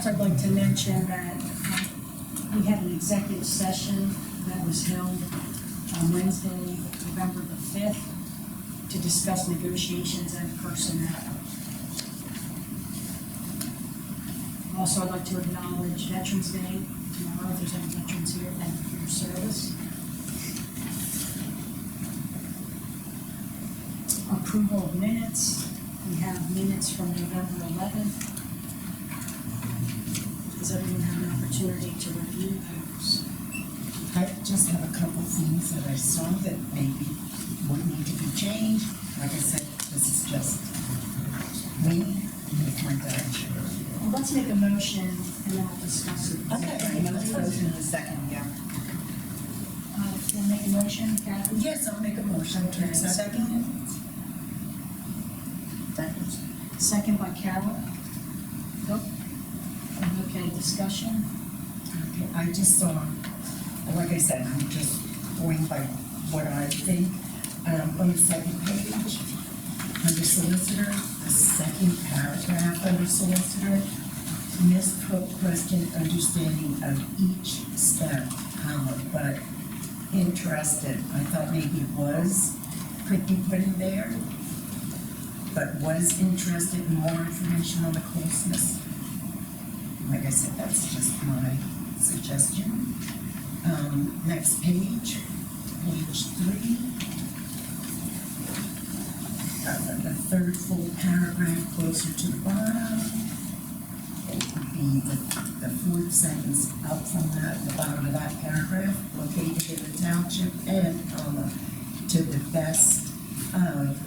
I'd like to mention that we had an executive session that was held on Wednesday, November the 5th, to discuss negotiations and personnel. Also, I'd like to acknowledge Veterans Day tomorrow. If there's any veterans here, thank you for your service. Approval of minutes. We have minutes from November 11th. Does everyone have an opportunity to review those? I just have a couple things that I saw that maybe would need to be changed. Like I said, this is just me with my direction. Well, let's make a motion and then we'll discuss it. Okay, motion in a second, yeah. We'll make a motion, Kathy? Yes, I'll make a motion to accept. Second? Second by Carol. Nope. Okay, discussion. Okay, I just saw, like I said, I'm just going by what I think. On the second page, under solicitor, the second paragraph under solicitor, misquote question understanding of each step, but interested. I thought maybe was could be put in there, but was interested in more information on the closeness. Like I said, that's just my suggestion. Next page, page 3. The third full paragraph closer to the bottom. It would be the fourth sentence up from that, the bottom of that paragraph, located in the township and, to the best of,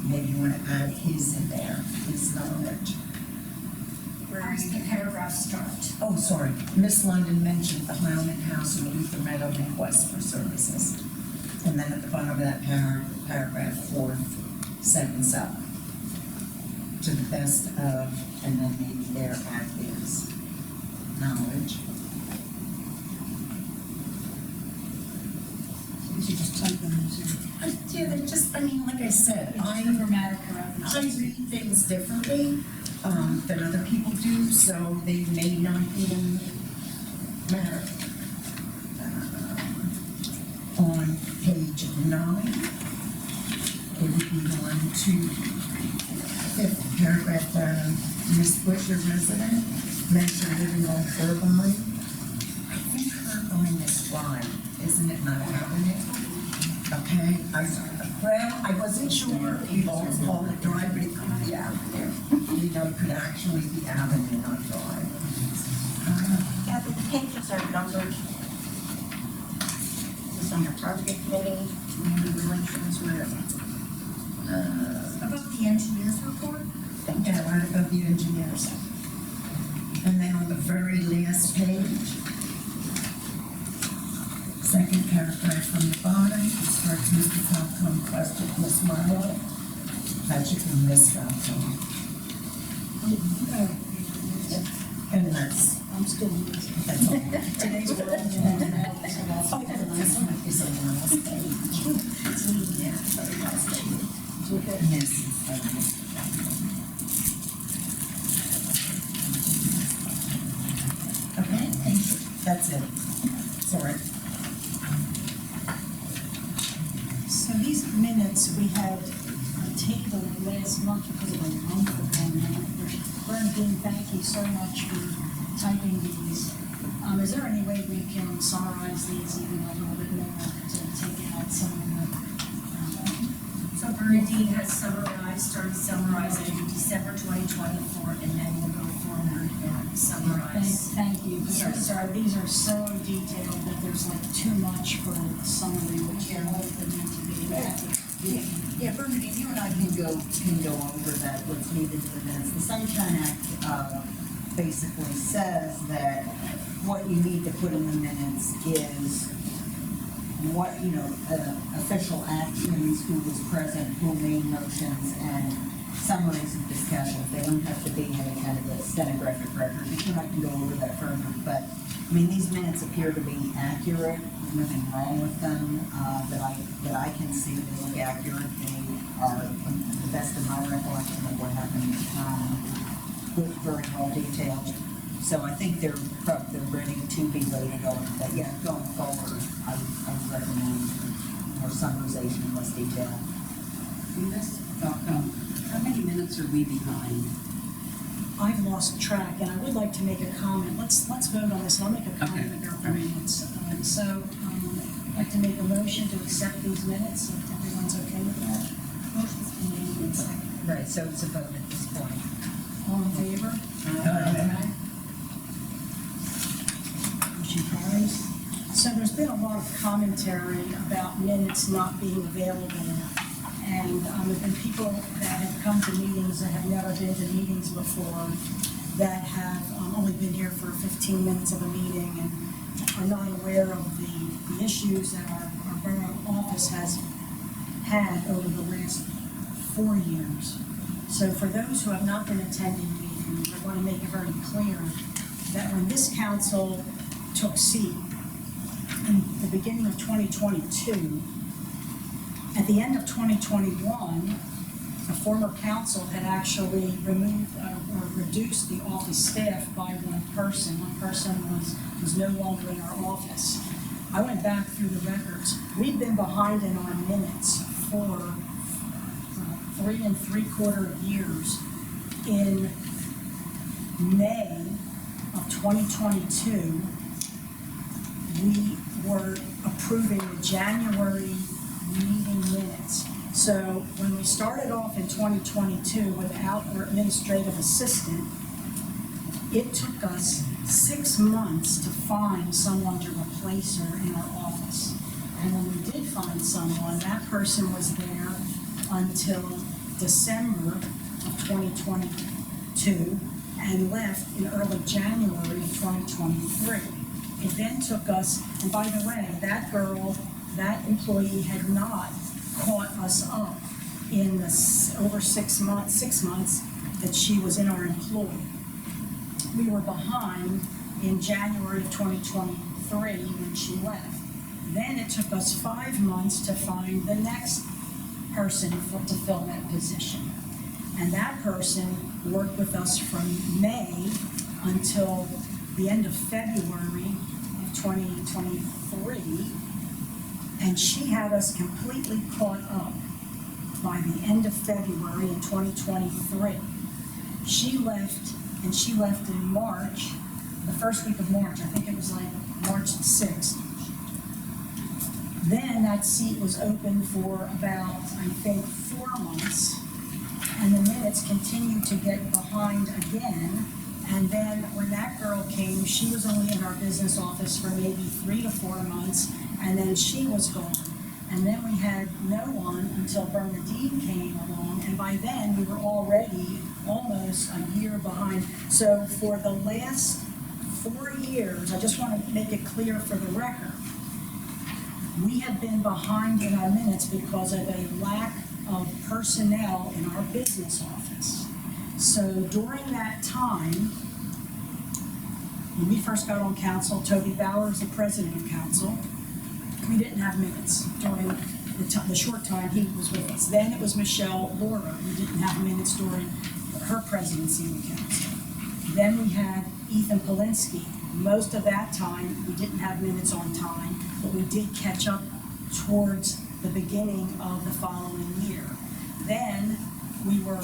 maybe you want to add his in there, his knowledge. Where does the paragraph start? Oh, sorry. Miss London mentioned the Highland House and Luther Meadow request for services. And then at the bottom of that paragraph, fourth sentence up. To the best of, and then maybe there add his knowledge. You should just type them in. Yeah, they just, I mean, like I said, I read things differently than other people do, so they may not be Matter. On page 9, it would be on to fifth paragraph, Miss Busher resident, mentioned living on Burbank. I think Burbank is wide, isn't it not Avenue? Okay, I wasn't sure if you all call it drive, but it could be Avenue. You know, it could actually be Avenue, not drive. Yeah, but the pages are numbered. It's under target committee, community relations, whatever. About the engineer's report? Yeah, right above the engineers. And then on the very last page, second paragraph from the bottom, it starts Mr. Topton questioned Miss Marlowe. That should be Miss Topton. And that's, I'm still using. that's all. Today's world. Oh, this might be on the last page. Yeah, very last page. Yes. Okay, thank you. That's it. Sorry. So these minutes we had tabled last month because of a month ago now. Bernadine, thank you so much for typing these. Is there any way we can summarize these even a little bit more to take out some of the? So Bernadine has started summarizing December 2024, and then we'll go forward and summarize. Thank you. These are so detailed that there's like too much for summary, which are all that need to be. Yeah, Bernadine, you and I can go over that, what's needed for the minutes. The Sunshine Act, basically says that what you need to put in the minutes is what, official actions, who was present, who made motions, and summaries of discussions. They don't have to be any kind of a stenographic record. You and I can go over that further, but, these minutes appear to be accurate. There's nothing wrong with them, that I can see. They look accurate. They are, the best of my recollection of what happened, very well detailed. So I think they're ready to be voted on. But yeah, going forward, I would recommend more summarization, less detail. How many minutes are we behind? I've lost track, and I would like to make a comment. Let's vote on this, and I'll make a comment Okay. about the minutes. I'd like to make a motion to accept these minutes, if everyone's okay with that. Motion's been made and seconded. Right, so it's a vote at this point. All in favor? Aye. Motion carries. So there's been a lot of commentary about minutes not being available. And there have been people that have come to meetings that have never been to meetings before, that have only been here for 15 minutes of a meeting and are not aware of the issues that our borough office has had over the last 4 years. So for those who have not been attending meetings, I want to make it very clear that when this council took seat in the beginning of 2022, at the end of 2021, the former council had actually removed or reduced the office staff by one person. One person was no longer in our office. I went back through the records. We've been behind in our minutes for 3 3/4 years. In May of 2022, we were approving the January meeting minutes. So when we started off in 2022 without our administrative assistant, it took us 6 months to find someone to replace her in our office. And when we did find someone, that person was there until December of 2022 and left in early January of 2023. It then took us, and by the way, that employee had not caught us up in the over 6 months that she was in our employ. We were behind in January of 2023 when she left. Then it took us 5 months to find the next person to fill that position. And that person worked with us from May until the end of February of 2023, and she had us completely caught up by the end of February in 2023. She left in March, the first week of March. I think it was like March the 6th. Then that seat was open for about, I think, 4 months, and the minutes continued to get behind again. And then when that girl came, she was only in our business office for maybe 3 to 4 months, and then she was gone. And then we had no one until Bernadine came along, and by then we were already almost a year behind. So for the last 4 years, I just want to make it clear for the record, we have been behind in our minutes because of a lack of personnel in our business office. So during that time, when we first got on council, Toby Bauer was the president of council. We didn't have minutes during the short time he was with us. Then it was Michelle Borough. We didn't have minutes during her presidency of council. Then we had Ethan Polinsky. Most of that time, we didn't have minutes on time, but we did catch up towards the beginning of the following year. Then we were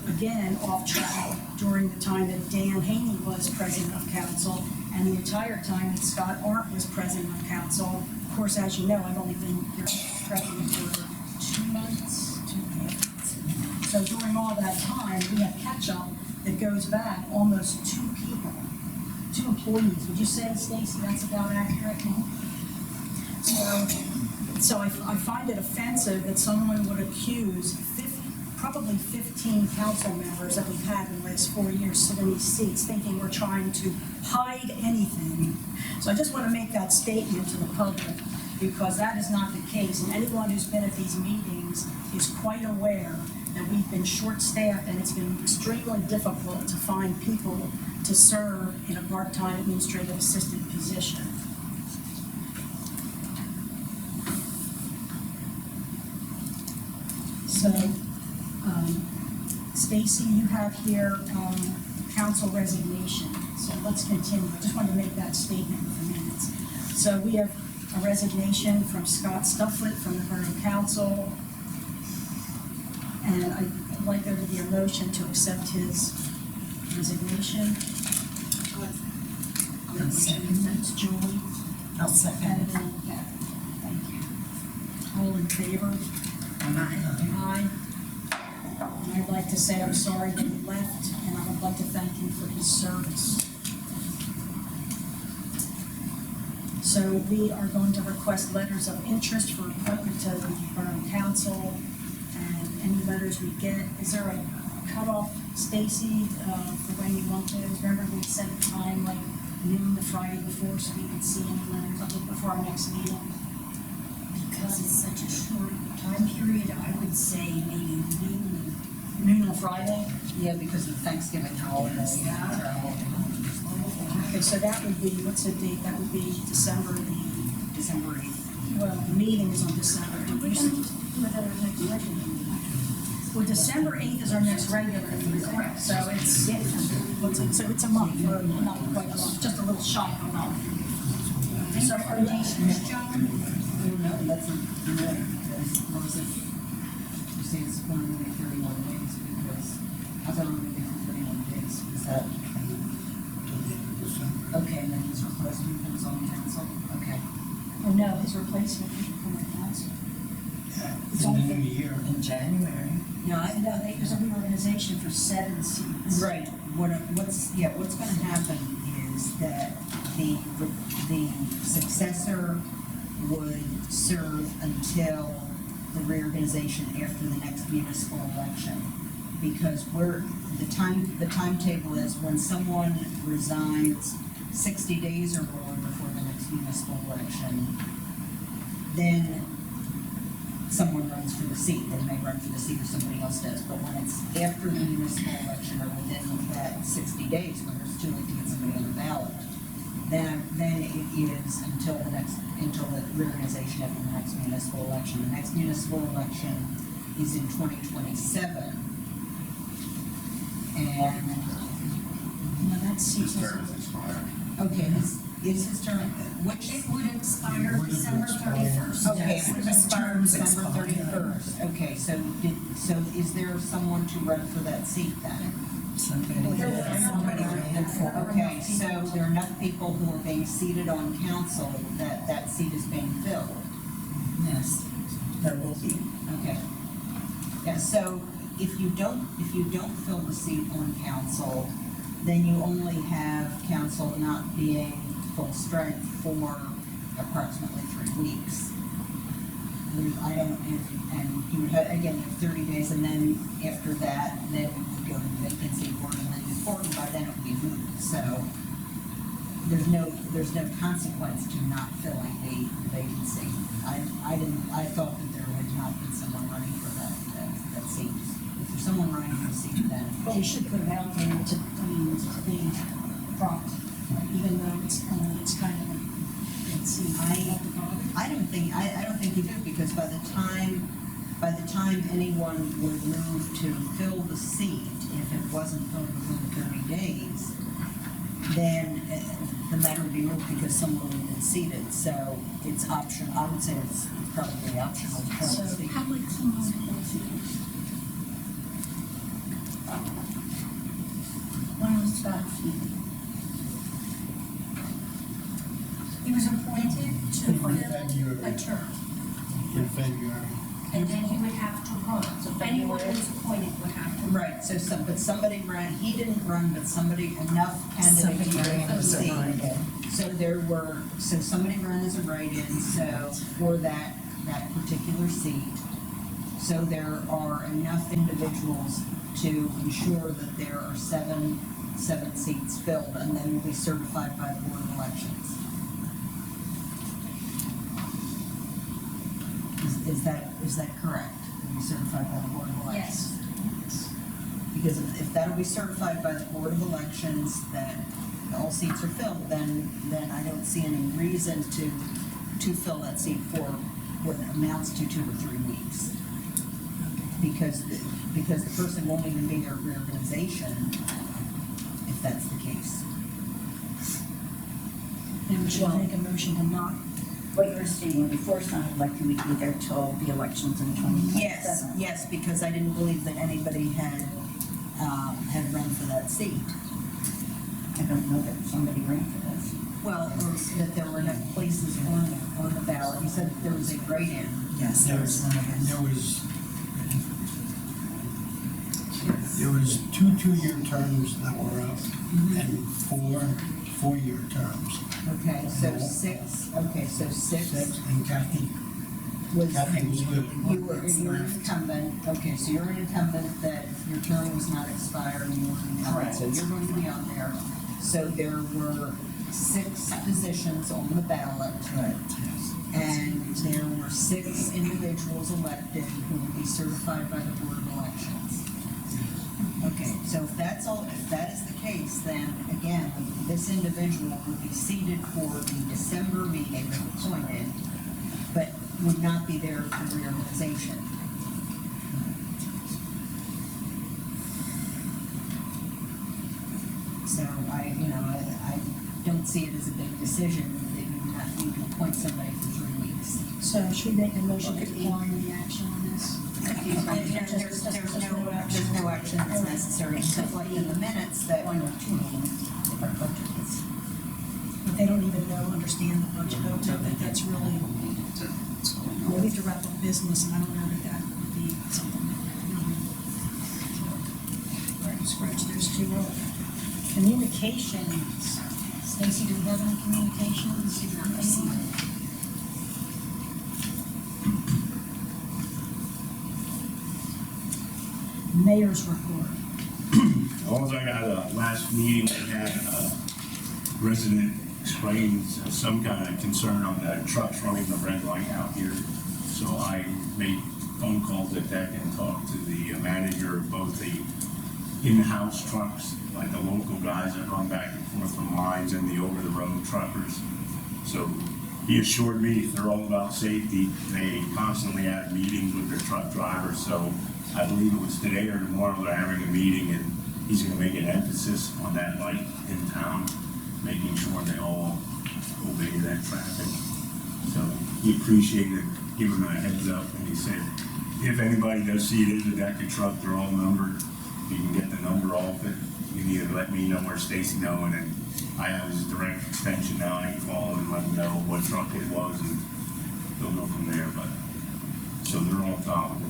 again off track during the time that Dan Haney was president of council, and the entire time that Scott Arndt was president of council. Of course, as you know, I've only been your president for 2 months, 2.5 months. So during all that time, we have catch-up that goes back almost 2 people, 2 employees. Would you say, Stacy, that's about accurate? So I find it offensive that someone would accuse probably 15 council members that we've had in the last 4 years sitting in these seats thinking we're trying to hide anything. So I just want to make that statement to the public, because that is not the case. And anyone who's been at these meetings is quite aware that we've been short-staffed, and it's been extremely difficult to find people to serve in a part-time administrative assistant position. So, Stacy, you have here council resignation. So let's continue. I just wanted to make that statement with the minutes. So we have a resignation from Scott Stufflet from the Borough Council. And I'd like there to be a motion to accept his resignation. That's Julie. I'll second. And then, yeah, thank you. All in favor? Aye. And I'd like to say I'm sorry that he left, and I would like to thank him for his service. So we are going to request letters of interest for appointment to the Borough Council, and any letters we get. Is there a cutoff, Stacy, for when you want those? Remember we set a time like noon the Friday before, so we can see any letters before our next meeting? Because it's such a short time period, I would say maybe Noon on Friday? Yeah, because of Thanksgiving holiday. Okay, so that would be, what's the date? That would be December 8th. Well, the meeting is on December 8th. Well, December 8th is our next regular meeting, correct? So it's a month, or not quite a month, just a little shy of a month. So our nations, John? No, that's not, you say it's going to be 31 days, because I thought it would be for 31 days, is that? Okay, and then his replacement comes on council, okay. Oh, no, his replacement is from the council. It's in the only, new year. In January. no, there's a reorganization for 7 seats. Right, what's gonna happen is that the successor would serve until the reorganization after the next municipal election. Because the timetable is when someone resigns 60 days or more before the next municipal election, then someone runs for the seat. They may run for the seat or somebody else does. But when it's after the municipal election or within that 60 days, when there's too late to get somebody on the ballot, then it is until the reorganization after the next municipal election. The next municipal election is in 2027. And No, that seat is, Okay, is his term, which? It would expire December 31st. Okay, Yes, it would his expire term's December expired. 31st. Okay, so is there someone to run for that seat then? Somebody ran for. Okay, so there are enough people who are being seated on council that that seat is being filled. Yes, there will be. Okay. Yeah, so if you don't fill the seat on council, then you only have council not being full strength for approximately 3 weeks. I don't, and you would have, again, you have 30 days, and then after that, then you would go to the vacancy board and then move forward, and by then it would be moved. So there's no consequence to not filling the vacancy. I thought that there had not been someone running for that seat. If there's someone running for the seat, then. But we should put it out there to be prompt, even though it's kind of, let's see, I don't think you do, because by the time anyone would move to fill the seat, if it wasn't filled within 30 days, then the matter would be moved because someone would have been seated. So it's optional. I would say it's probably optional to fill the So seat. How would someone else when was Scott seated? He was appointed to fill a term, In February. and then he would have to run. So anyone February. who's appointed would have to run. Right. So but somebody ran. He didn't run, but enough Somebody candidates ran ran for the as a seat. write-in. So somebody ran as a write-in, so for that particular seat. So there are enough individuals to ensure that there are seven seats filled, and then will be certified by the Board of Elections. Is that correct? Will be certified by the Board of Elections? Yes. Because if that'll be certified by the Board of Elections, that all seats are filled, then I don't see any reason to fill that seat for what amounts to 2 or 3 weeks. Because the person won't even be their reorganization if that's the case. then we should make a motion to not. What you're saying, before it's not elected, we can be there till the elections in 2027. Yes, because I didn't believe that anybody had run for that seat. I don't know that somebody ran for this. Well, or that there were enough places on the ballot. You said that there was a write-in. Yes, there was one of them. There was 2 two-year terms that were up and 4 four-year terms. Okay, so 6. Okay, so 6 And Kathy was. was good. You're an incumbent. Okay, so you're an incumbent that your term was not expired and you were an incumbent. So you're going to be on there. So there were 6 positions on the ballot. Right. And there were 6 individuals elected who will be certified by the Board of Elections. Okay, so if that is the case, then again, this individual would be seated for the December meeting if appointed, but would not be there for reorganization. So I don't see it as a big decision that you would not need to appoint somebody for 3 weeks. So should we make a motion to decline any action on this? There's no action that's necessary, except like in the minutes that. One or two meetings, different budgets. But they don't even understand the budget, I don't know that that's really, we have to wrap up business, and I don't know that would be something that really. Right, scratch those 2 off. Communications. Stacy, do we have any communications? Mayor's report. All I got, last meeting, we had a resident explain some kind of concern on the trucks running the red light out here. So I made phone calls at that and talked to the manager of both the in-house trucks, like the local guys that run back and forth from lines, and the over-the-road truckers. So he assured me they're all about safety. They constantly have meetings with their truck drivers. So I believe it was today or tomorrow they're having a meeting, and he's going to make an emphasis on that light in town, making make sure they all obey that traffic. So he appreciated giving me a heads up, and he said, if anybody does see it is a Decker truck, they're all numbered, you can get the number off it, you need to let me know or Stacy know, and then I have his direct extension now, I can call him and let him know what truck it was, and they'll go from there, but, so they're all followed.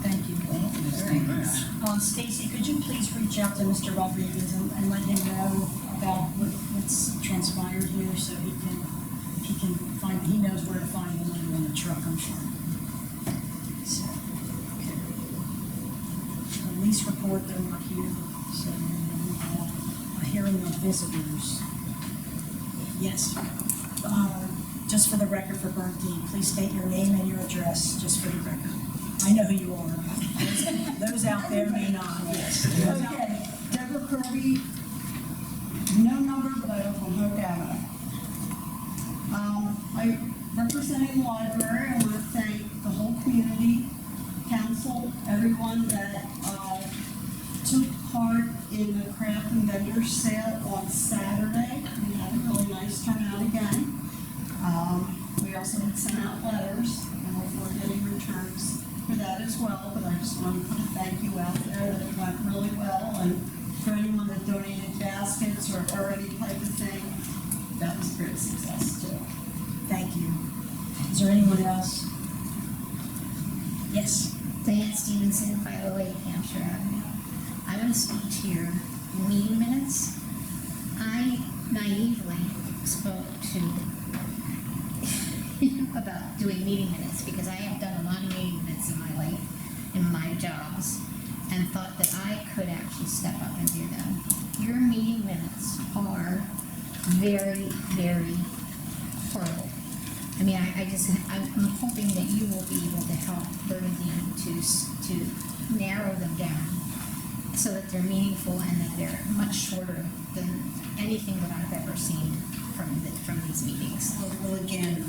Thank you. Very nice. Stacy, could you please reach out to Mr. Rodriguez and let him know about what's transpired here so he can find, he knows where to find the number on the truck, I'm sure. So, okay. Police report, they're not here, so we have a hearing of visitors. Yes. Just for the record for Bernadine, please state your name and your address, just for the record. I know who you are. Those out there may not, yes. Okay, Deborah Kirby, no number, but I live on Hope Avenue. I representing the library, I want to thank the whole community, council, everyone that took part in the craft and vendor sale on Saturday. We had a really nice turnout again. We also had sent out letters, and we're getting returns for that as well, but I just want to put a thank you out there that it went really well, and for anyone that donated baskets or any type of thing, that was a great success too. Thank you. Is there anyone else? Yes. Diane Stevenson, 508 Hampshire Avenue. I want to speak to your meeting minutes. I naively spoke to about doing meeting minutes because I have done a lot of meeting minutes in my life, in my jobs, and thought that I could actually step up and do them. Your meeting minutes are very, very horrible. I mean, I'm hoping that you will be able to help Bernadine to narrow them down so that they're meaningful and that they're much shorter than anything that I've ever seen from these meetings. Well, again,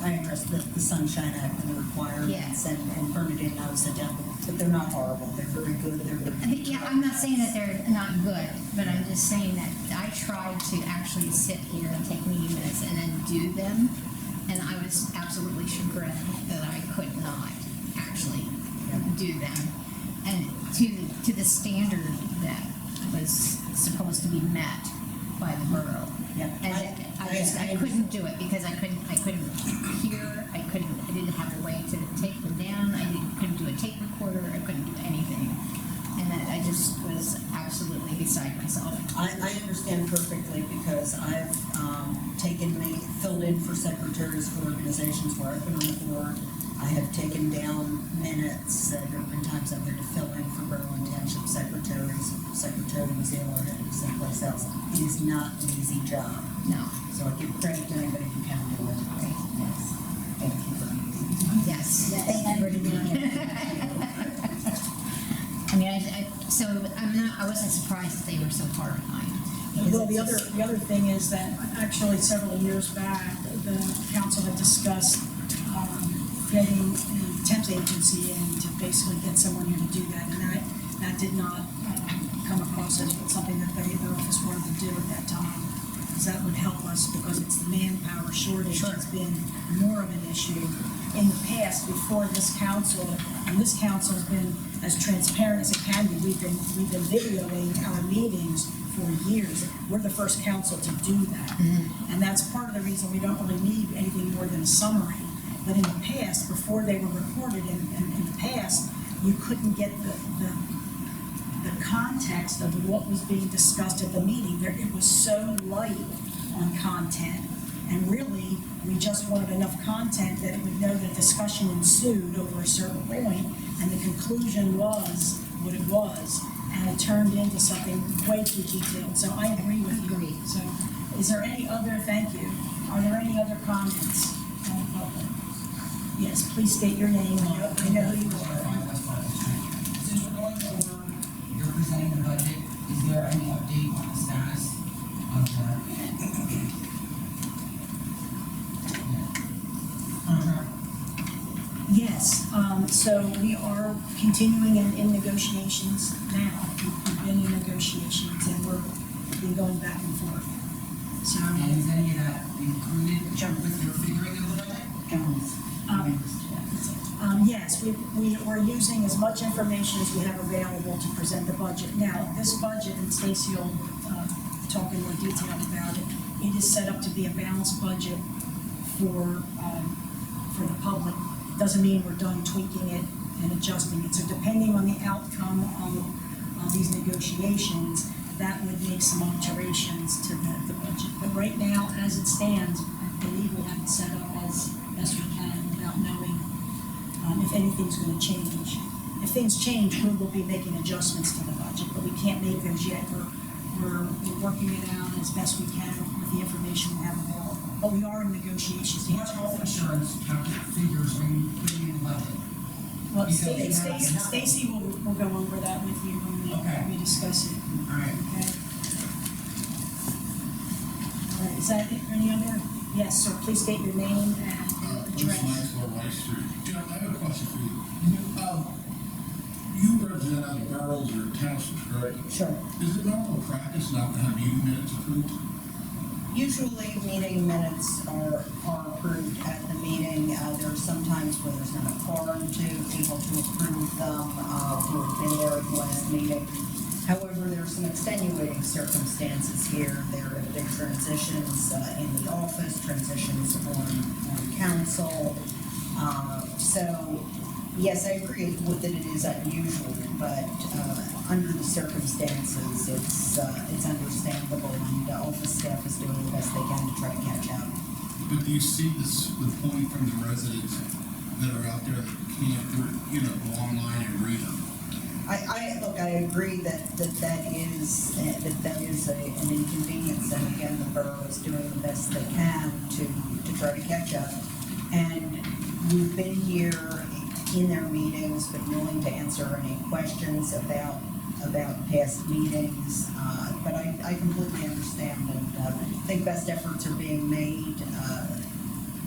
I addressed the Sunshine Act and the requirements, Yes. and Bernadine and I was sit down, but they're not horrible, they're very good, they're good. Yeah, I'm not saying that they're not good, but I'm just saying that I tried to actually sit here and take meeting minutes and then do them, and I was absolutely chagrined that I could not actually do them, and to the standard that was supposed to be met by the borough. Yeah. And I couldn't do it because I couldn't hear, I didn't have a way to take them down, couldn't do a tape recorder, I couldn't do anything. And that I just was absolutely beside myself. I understand perfectly because I've filled in for secretaries for organizations where I've been on the board. I have taken down minutes, there have been times I've had to fill in for Borough and Township secretaries, Secretary of the or someplace else. It is not an easy job. No. So I give credit to anybody who can do it. Yes. Thank you for Yes. Thank you for being here. I mean, I wasn't surprised that they were so far behind. Well, the other thing is that actually several years back, the council had discussed getting a temp agency in to basically get someone here to do that, and that did not come across as something that the office wanted to do at that time, because that would help us because it's the manpower shortage that's been more of an issue. In the past, before this council, and this council has been as transparent as it can be, we've been videoing our meetings for years. We're the first council to do that. And that's part of the reason we don't really need anything more than a summary. But in the past, before they were recorded, in the past, you couldn't get the context of what was being discussed at the meeting. It was so light on content. And really, we just wanted enough content that it would know the discussion ensued over a certain point, and the conclusion was what it was. And it turned into something way too detailed. So I agree with you. Agreed. So is there any other, thank you, are there any other comments from the public? Yes, please state your name. I know who you are. Since we're going over, you're presenting the budget, is there any update on the status of the contract? Yes, so we are continuing in negotiations now. We've been in negotiations and been going back and forth. So, And is any of that included with your figuring of the budget? Jones. yes, we are using as much information as we have available to present the budget. Now, this budget, and Stacy will talk in more detail about it, it is set up to be a balanced budget for the public. Doesn't mean we're done tweaking it and adjusting it. So depending on the outcome of these negotiations, that would make some alterations to the budget. But right now, as it stands, I believe we have it set up as best we can without knowing if anything's gonna change. If things change, we will be making adjustments to the budget, but we can't make those yet. We're working it out as best we can with the information we have available. But we are in negotiations. What health insurance figures are you putting in the budget? Well, Because Stacy will go over that with you when we discuss it. All right. Okay. All right, is that it? Any other? Yes, sir, please state your name and address. Maxwell Rice Street. Jim, I have a question for you. You represent other boroughs or townships, correct? Sure. Is it normal practice not to have meeting minutes approved? Usually, meeting minutes are approved at the meeting. There are some times where there's not a quorum to people to approve them, who have been there at the last meeting. However, there are some extenuating circumstances here. There are big transitions in the office, transitions on council. So, yes, I agree that it is unusual, but under the circumstances, it's understandable, and the office staff is doing the best they can to try to catch up. But do you see the point from the residents that are out there that can't, go online and read them? I agree that is an inconvenience, and again, the borough is doing the best they can to try to catch up. And we've been here in their meetings, but willing to answer any questions about past meetings. But I completely understand, and I think best efforts are being made.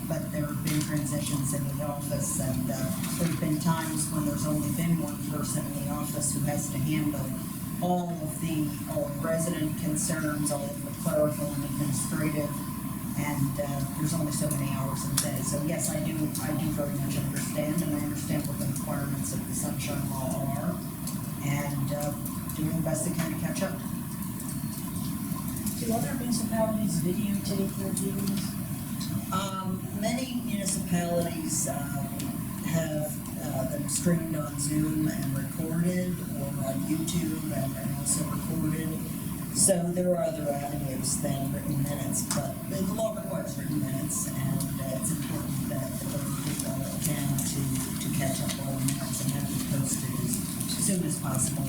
But there have been transitions in the office, and there have been times when there's only been one person in the office who has to handle all resident concerns, all of the clerical and administrative, and there's only so many hours in the day. So yes, I do very much understand, and I understand what the requirements of the Sunshine Law are, and doing the best they can to catch up. Do other municipalities videotape their meetings? Many municipalities have them streamed on Zoom and recorded, or on YouTube and also recorded. So there are other avenues than written minutes, but the law requires written minutes, and it's important that the borough do all it can to catch up all the minutes and have them posted as soon as possible.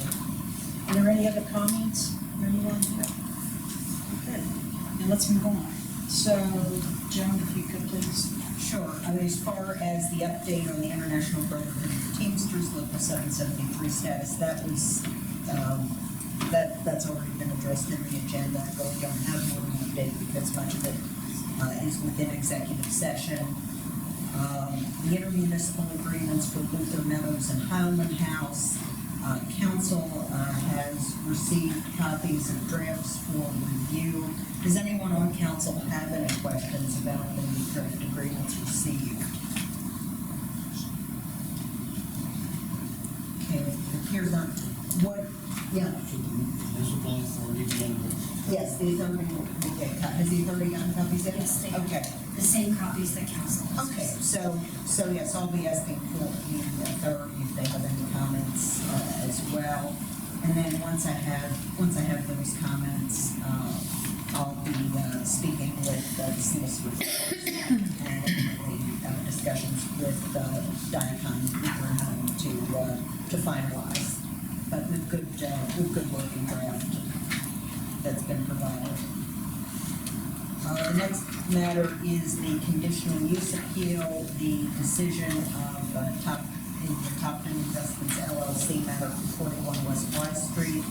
Are there any other comments? Anyone? Okay, now let's move on. So, Joan, if you could please. Sure. As far as the update on the International Brotherhood of Teamsters Local 773 status, that was, that's already been addressed in the agenda. I really don't have more of an update because much of it is within executive session. The intermunicipal agreements for Luther Meadows and Highland House. Council has received copies of drafts for review. Does anyone on council have any questions about the draft agreements received? Okay, it appears on what? Yeah. Municipal authority. Yes, the authority will get copies. Has the authority gotten copies of it? Yes, they have. Okay. The same copies that council has. Okay, so yes, I'll be asking for the authority if they have any comments as well. And then once I have those comments, I'll be speaking with the solicitor and discussions with Diacon to finalize. But with good working draft that's been provided. The next matter is the conditional use appeal, the decision of the Topton Investments LLC matter for 41 West Y Street.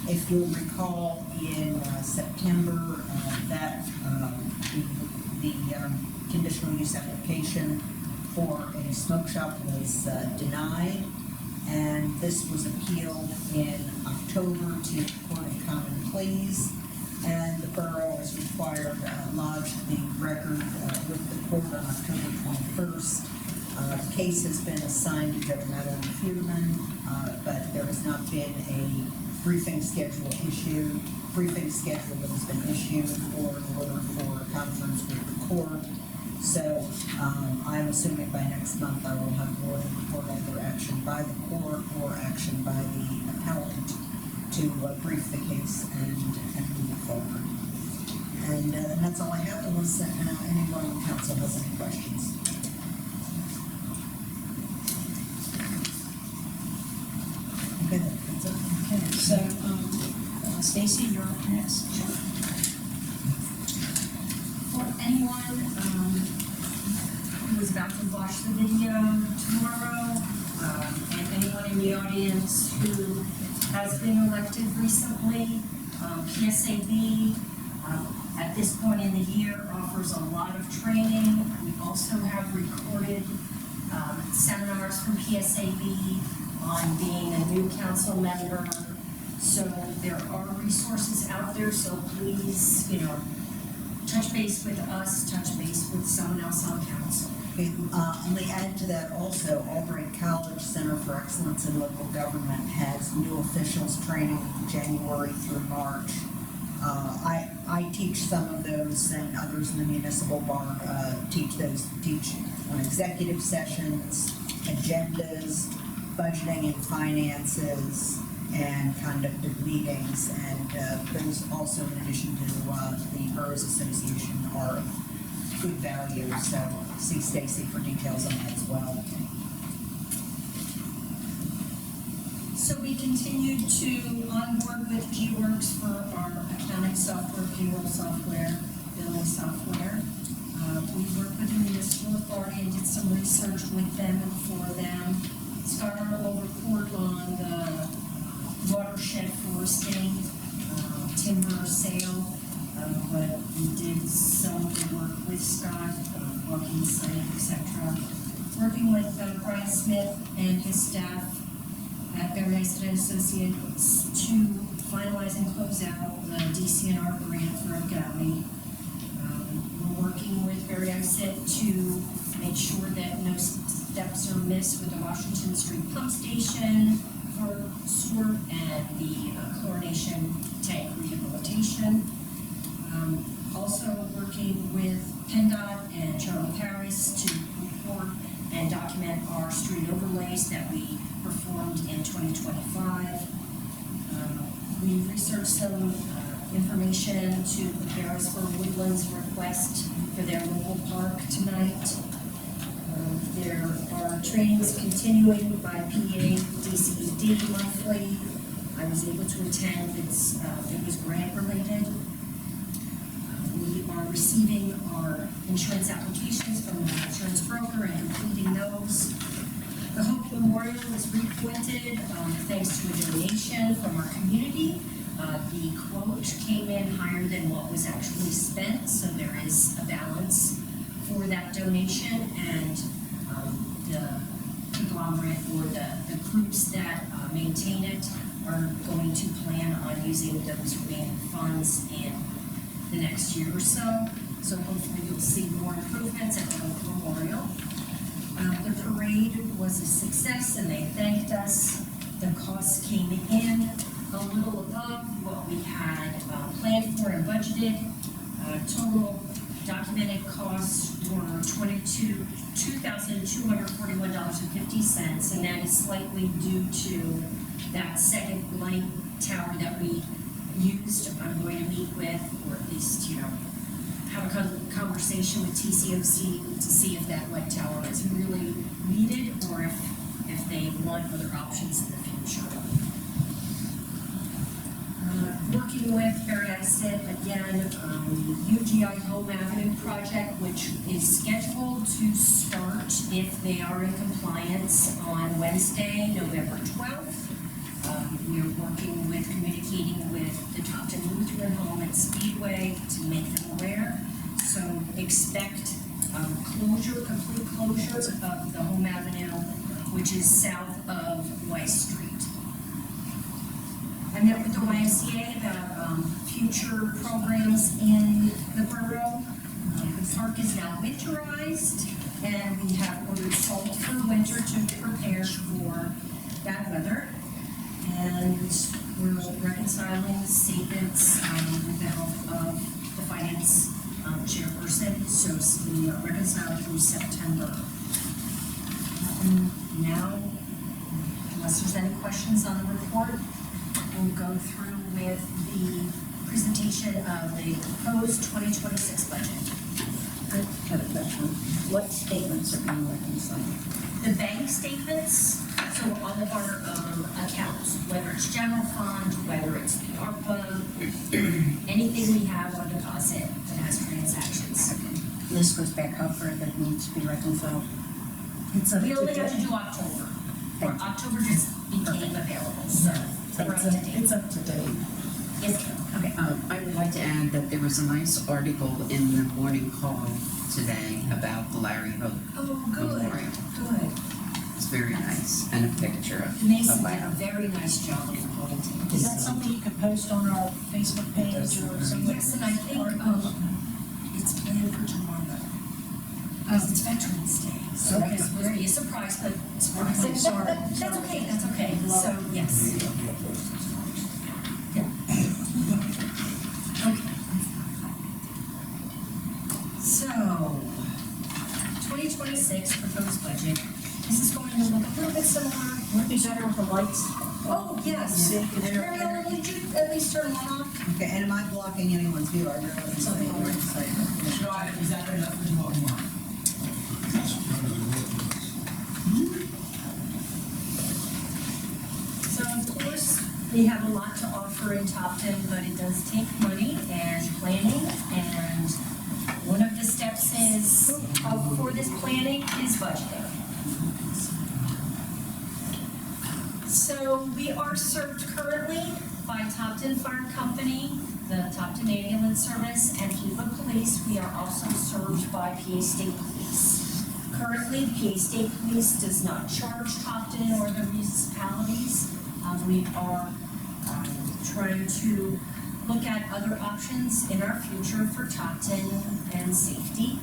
If you'll recall, in September, the conditional use application for a smoke shop was denied, and this was appealed in October to the Court of Common Pleas. and the borough is required to lodge the record with the court on October 21st. The case has been assigned to Judge Madeline Feuderman, but there has not been a briefing schedule issued. Briefing schedule that has been issued or an order for a conference with the court. So I'm assuming by next month I will have more than report either action by the court or action by the appellant to brief the case and move it forward. And that's all I have unless anyone on council has any questions. Okay, that's it. Okay, so, Stacy, you're up next. For anyone, who is about to watch the video tomorrow, and anyone in the audience who has been elected recently, PSAB, at this point in the year offers a lot of training. We also have recorded, seminars from PSAB on being a new council member. So there are resources out there, so please, touch base with us, touch base with someone else on council. Okay, let me add to that also, Albright College Center for Excellence in Local Government has new officials training January through March. I teach some of those, and others in the municipal bar teach on executive sessions, agendas, budgeting and finances, and conduct of meetings, and those also, in addition to the Boroughs Association, are of good value. So see Stacy for details on that as well. So we continue to onboard with G-Works for our accounting software, payroll software, billing software. We worked with the municipal authority and did some research with them and for them. Scott will report on the watershed foresting, timber sale, but we did some of the work with Scott, walking site, etc. Working with Brian Smith and his staff at Barry and Associates to finalize and close out the DCNR grant for a galley. We're working with Barry to make sure that no steps are missed with the Washington Street pump station for sewer and the chlorination tank rehabilitation. Also working with PennDOT and Charlie Harris to report and document our street overlays that we performed in 2025. We researched some information to prepare us for Woodland's request for their mobile park tonight. There are trainings continuing by PA, DCED monthly. I was able to attend. It was grant related. We are receiving our insurance applications from the insurance broker and completing those. The Hope Memorial was reappointed thanks to a donation from our community. The quote came in higher than what was actually spent, so there is a balance for that donation, and the conglomerate or the groups that maintain it are going to plan on using those remaining funds in the next year or so. So hopefully you'll see more improvements at the Hope Memorial. The parade was a success and they thanked us. The costs came in a little above what we had planned for and budgeted. Total documented costs were $2,241.50, and that is slightly due to that second light tower that we used. I'm going to meet with, or at least, have a conversation with TCOC to see if that light tower is really needed or if they want other options in the future. Working with Barry again, UGI Home Avenue project, which is scheduled to start if they are in compliance on Wednesday, November 12th. We are working with, communicating with the Topton Lutheran Home and Speedway to make them aware. So expect complete closure of the Home Avenue, which is south of Weiss Street. I met with the YMCA about future programs in the borough. The park is now winterized, and we have ordered salt for winter to prepare for bad weather. And we're reconciling the statements with the help of the finance chairperson, so we are reconciling through September. Now, unless there's any questions on the report, we'll go through with the presentation of the proposed 2026 budget. I have a question. What statements are being reconciled? The bank statements, so all of our accounts, whether it's general fund, whether it's the ARPA, anything we have on deposit that has transactions. This goes back how far that needs to be reconciled? It's up We to only have to date. do October. October just became available, so we're up to date. It's up to date. Yes, okay. I would like to add that there was a nice article in the Morning Call today about the Larry Hook Oh, good, Memorial. good. It's very nice, and a picture of Mason did a Larry. very nice job of promoting. Is that something you could post on our Facebook page or something? Yes, and I think, it's planned for tomorrow. It's Veterans Day, so Okay, it's supposed to be a surprise, but surprise. I'm sorry. That's okay, that's okay, so, yes. Yeah. Okay. So, 2026 proposed budget, this is going to look a little bit similar. Would it be better with the lights? Oh, yes. Mariella, would you at least turn one off? Okay, and am I blocking anyone's view? I realize. Sorry. No, is that good enough for what we want? So of course, we have a lot to offer in Topton, but it does take money and planning, and one of the steps is, for this planning is budgeting. So we are served currently by Topton Fire Company, the Topton Ambulance Service, and Kiva Police. We are also served by PA State Police. Currently, PA State Police does not charge Topton or the municipalities. We are trying to look at other options in our future for Topton and safety.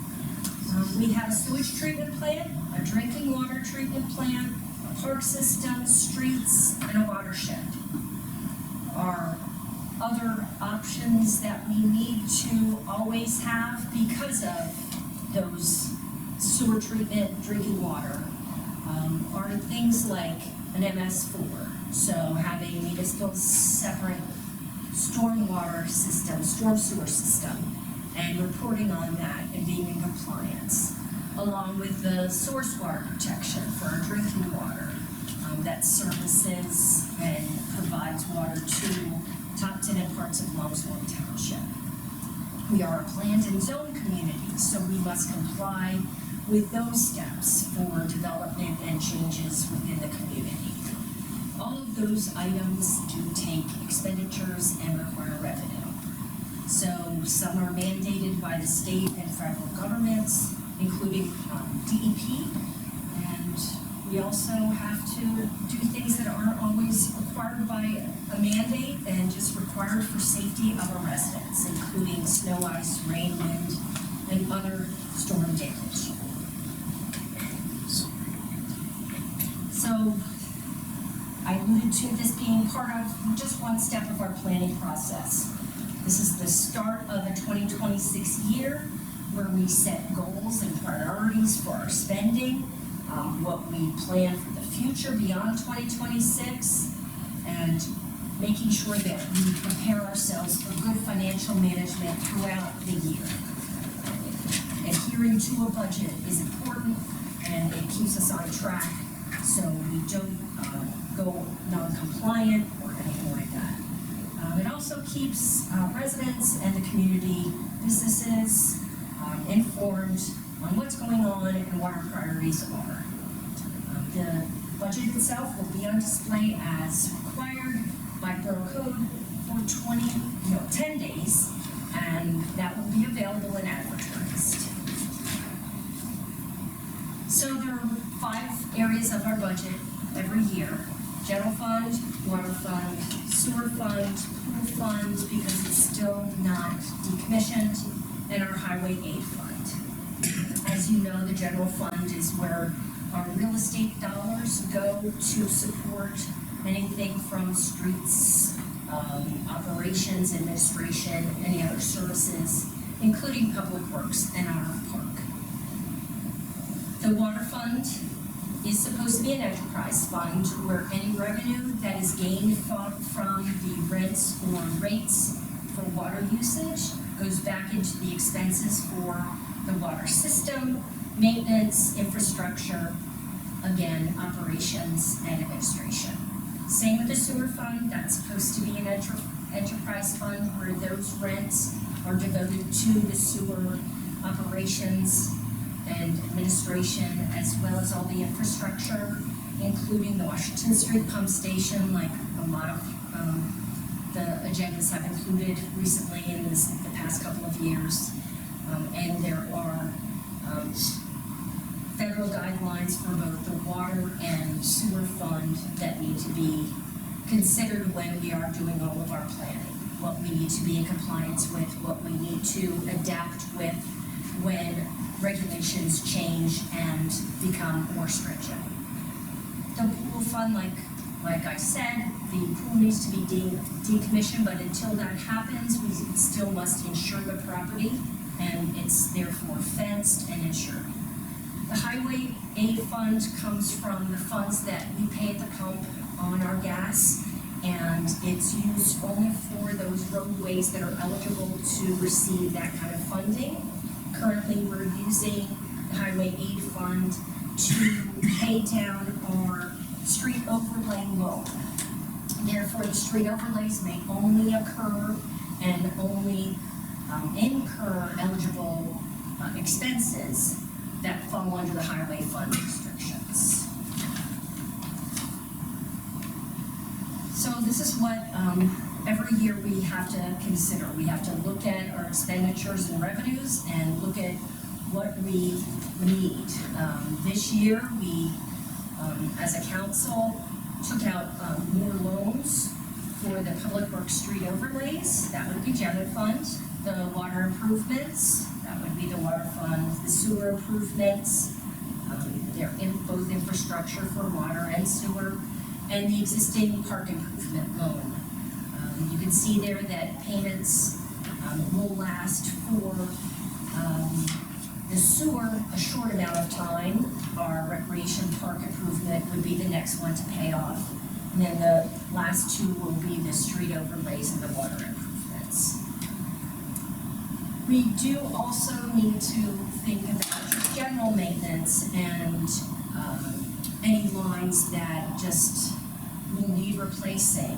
We have a sewage treatment plant, a drinking water treatment plant, a park system, streets, and a watershed. Our other options that we need to always have because of those sewer treatment, drinking water, are things like an MS4. So having a municipal separate stormwater system, storm sewer system, and reporting on that and being in compliance, along with the source water protection for our drinking water that services and provides water to Topton and parts of Longswell Township. We are a planned and zoned community, so we must comply with those steps for development and changes within the community. All of those items do take expenditures and require revenue. So some are mandated by the state and federal governments, including DEP, and we also have to do things that aren't always required by a mandate and just required for safety of our residents, including snow, ice, rain, wind, and other storm damage. So I alluded to this being part of just one step of our planning process. This is the start of the 2026 year where we set goals and priorities for our spending, what we plan for the future beyond 2026, and making sure that we prepare ourselves for good financial management throughout the year. Adhering to a budget is important, and it keeps us on track so we don't go non-compliant or anything like that. It also keeps residents and the community businesses informed on what's going on and what our priorities are. The budget itself will be on display as required by Borough Code for 10 days, and that will be available and advertised. So there are 5 areas of our budget every year. general fund, water fund, sewer fund, pool fund, because it's still not decommissioned, and our highway aid fund. As you know, the general fund is where our real estate dollars go to support anything from streets, operations, administration, any other services, including public works and our park. The water fund is supposed to be an enterprise fund where any revenue that is gained from the rents or rates for water usage goes back into the expenses for the water system, maintenance, infrastructure, again, operations and administration. Same with the sewer fund, that's supposed to be an enterprise fund where those rents are devoted to the sewer operations and administration, as well as all the infrastructure, including the Washington Street pump station, like a lot of the agendas have included recently in the past couple of years. And there are federal guidelines for both the water and sewer fund that need to be considered when we are doing all of our planning. What we need to be in compliance with, what we need to adapt with when regulations change and become more stringent. The pool fund, like I said, the pool needs to be decommissioned, but until that happens, we still must insure the property, and it's therefore fenced and insured. The highway aid fund comes from the funds that we pay at the pump on our gas, and it's used only for those roadways that are eligible to receive that kind of funding. Currently, we're using the highway aid fund to pay down our street overlay loan. Therefore, the street overlays may only occur and only incur eligible expenses that fall under the highway fund restrictions. So this is what every year we have to consider. We have to look at our expenditures and revenues and look at what we need. This year, we, as a council, took out more loans for the public works street overlays. That would be general fund. The water improvements, that would be the water fund. The sewer improvements, they're in both infrastructure for water and sewer, and the existing park improvement loan. You can see there that payments will last for the sewer a short amount of time. Our recreation park improvement would be the next one to pay off. And then the last two will be the street overlays and the water improvements. We do also need to think about general maintenance and any lines that just will need replacing,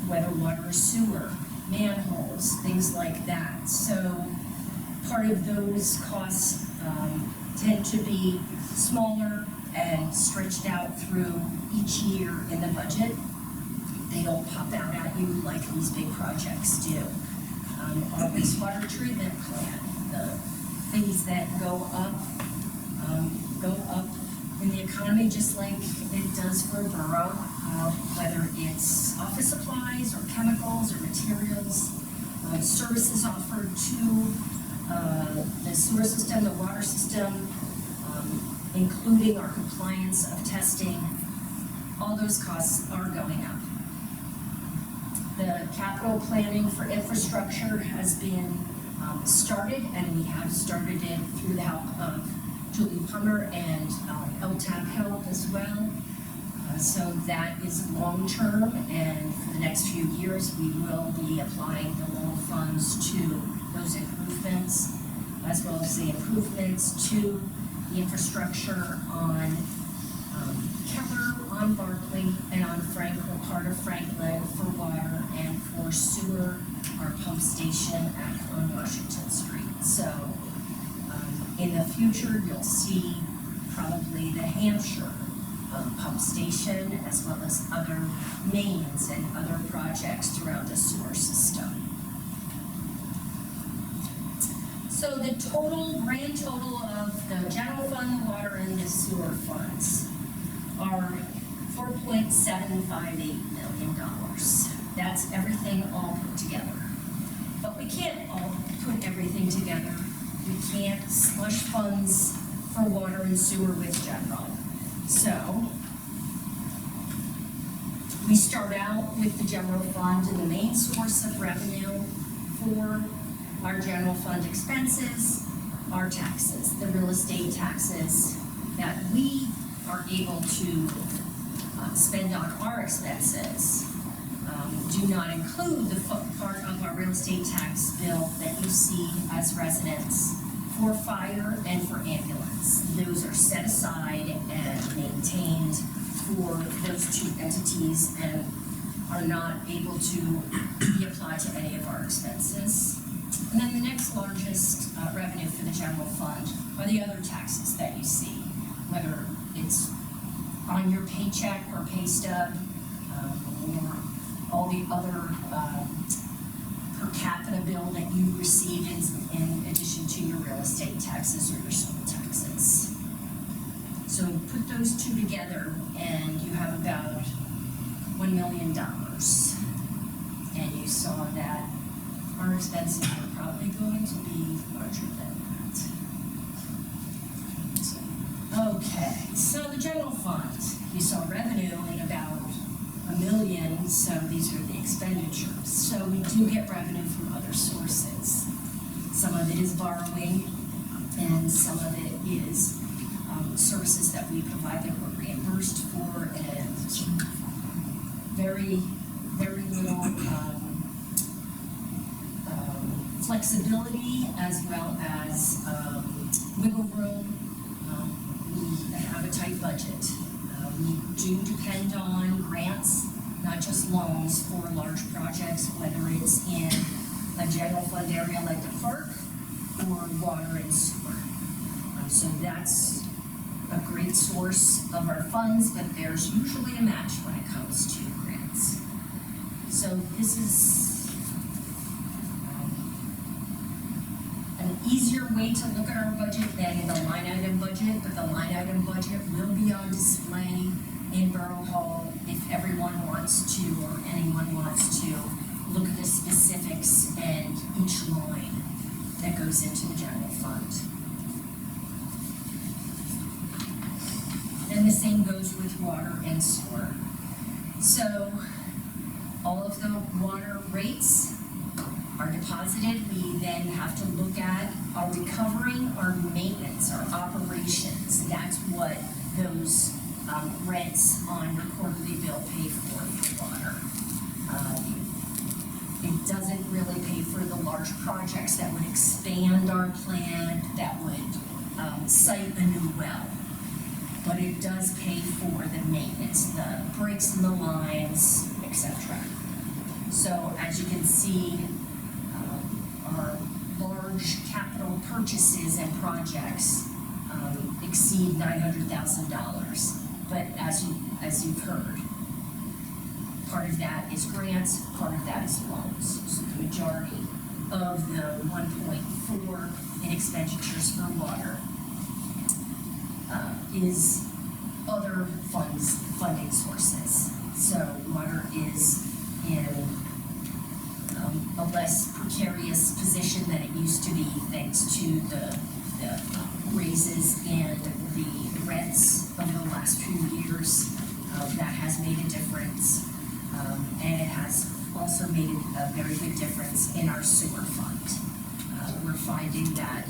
whether water or sewer, manholes, things like that. So part of those costs tend to be smaller and stretched out through each year in the budget. They don't pop out at you like these big projects do. Our wastewater treatment plant, the things that go up in the economy just like it does for Borough, whether it's office supplies or chemicals or materials, services offered to the sewer system, the water system, including our compliance of testing, all those costs are going up. The capital planning for infrastructure has been started, and we have started it through the help of Julie Plummer and LTAP help as well. So that is long-term, and for the next few years, we will be applying the loan funds to those improvements, as well as the improvements to the infrastructure on Keller, on Barkley, and on Franklin, part of Franklin for water, and for sewer, our pump station on Washington Street. So in the future, you'll see probably the Hampshire pump station, as well as other mains and other projects throughout the sewer system. So the grand total of the general fund, the water, and the sewer funds, our $4.758 million. That's everything all put together. But we can't all put everything together. We can't slush funds for water and sewer with general. So, we start out with the general fund, and the main source of revenue for our general fund expenses are taxes, the real estate taxes that we are able to spend on our expenses. Do not include the part of our real estate tax bill that you see as residents for fire and for ambulance. Those are set aside and maintained for those two entities and are not able to be applied to any of our expenses. And then the next largest revenue for the general fund are the other taxes that you see, whether it's on your paycheck or pay stub, or all the other per capita bill that you receive in addition to your real estate taxes or your school taxes. So put those two together and you have about $1 million. And you saw that our expenses are probably going to be larger than that. Okay, so the general fund, you saw revenue in about $1 million, so these are the expenditures. So we do get revenue from other sources. Some of it is borrowing, and some of it is services that we provide that we're reimbursed for, and very, very little flexibility as well as wiggle room. We have a tight budget. We do depend on grants, not just loans for large projects, whether it's in a general fund area like the park or water and sewer. So that's a great source of our funds, but there's usually a match when it comes to grants. So this is an easier way to look at our budget than the line item budget, but the line item budget will be on display in Borough Hall if everyone wants to, or anyone wants to, look at the specifics and each line that goes into the general fund. And the same goes with water and sewer. So all of the water rates are deposited. We then have to look at, are we covering our maintenance, our operations? That's what those rents on your quarterly bill pay for water. It doesn't really pay for the large projects that would expand our plant, that would site a new well. But it does pay for the maintenance, the breaks in the lines, etc. So as you can see, our large capital purchases and projects exceed $900,000. But as you've heard, part of that is grants, part of that is loans. So the majority of the 1.4 in expenditures for water is other funding sources. So water is in a less precarious position than it used to be, thanks to the raises and the rents over the last few years. That has made a difference, and it has also made a very big difference in our sewer fund. We're finding that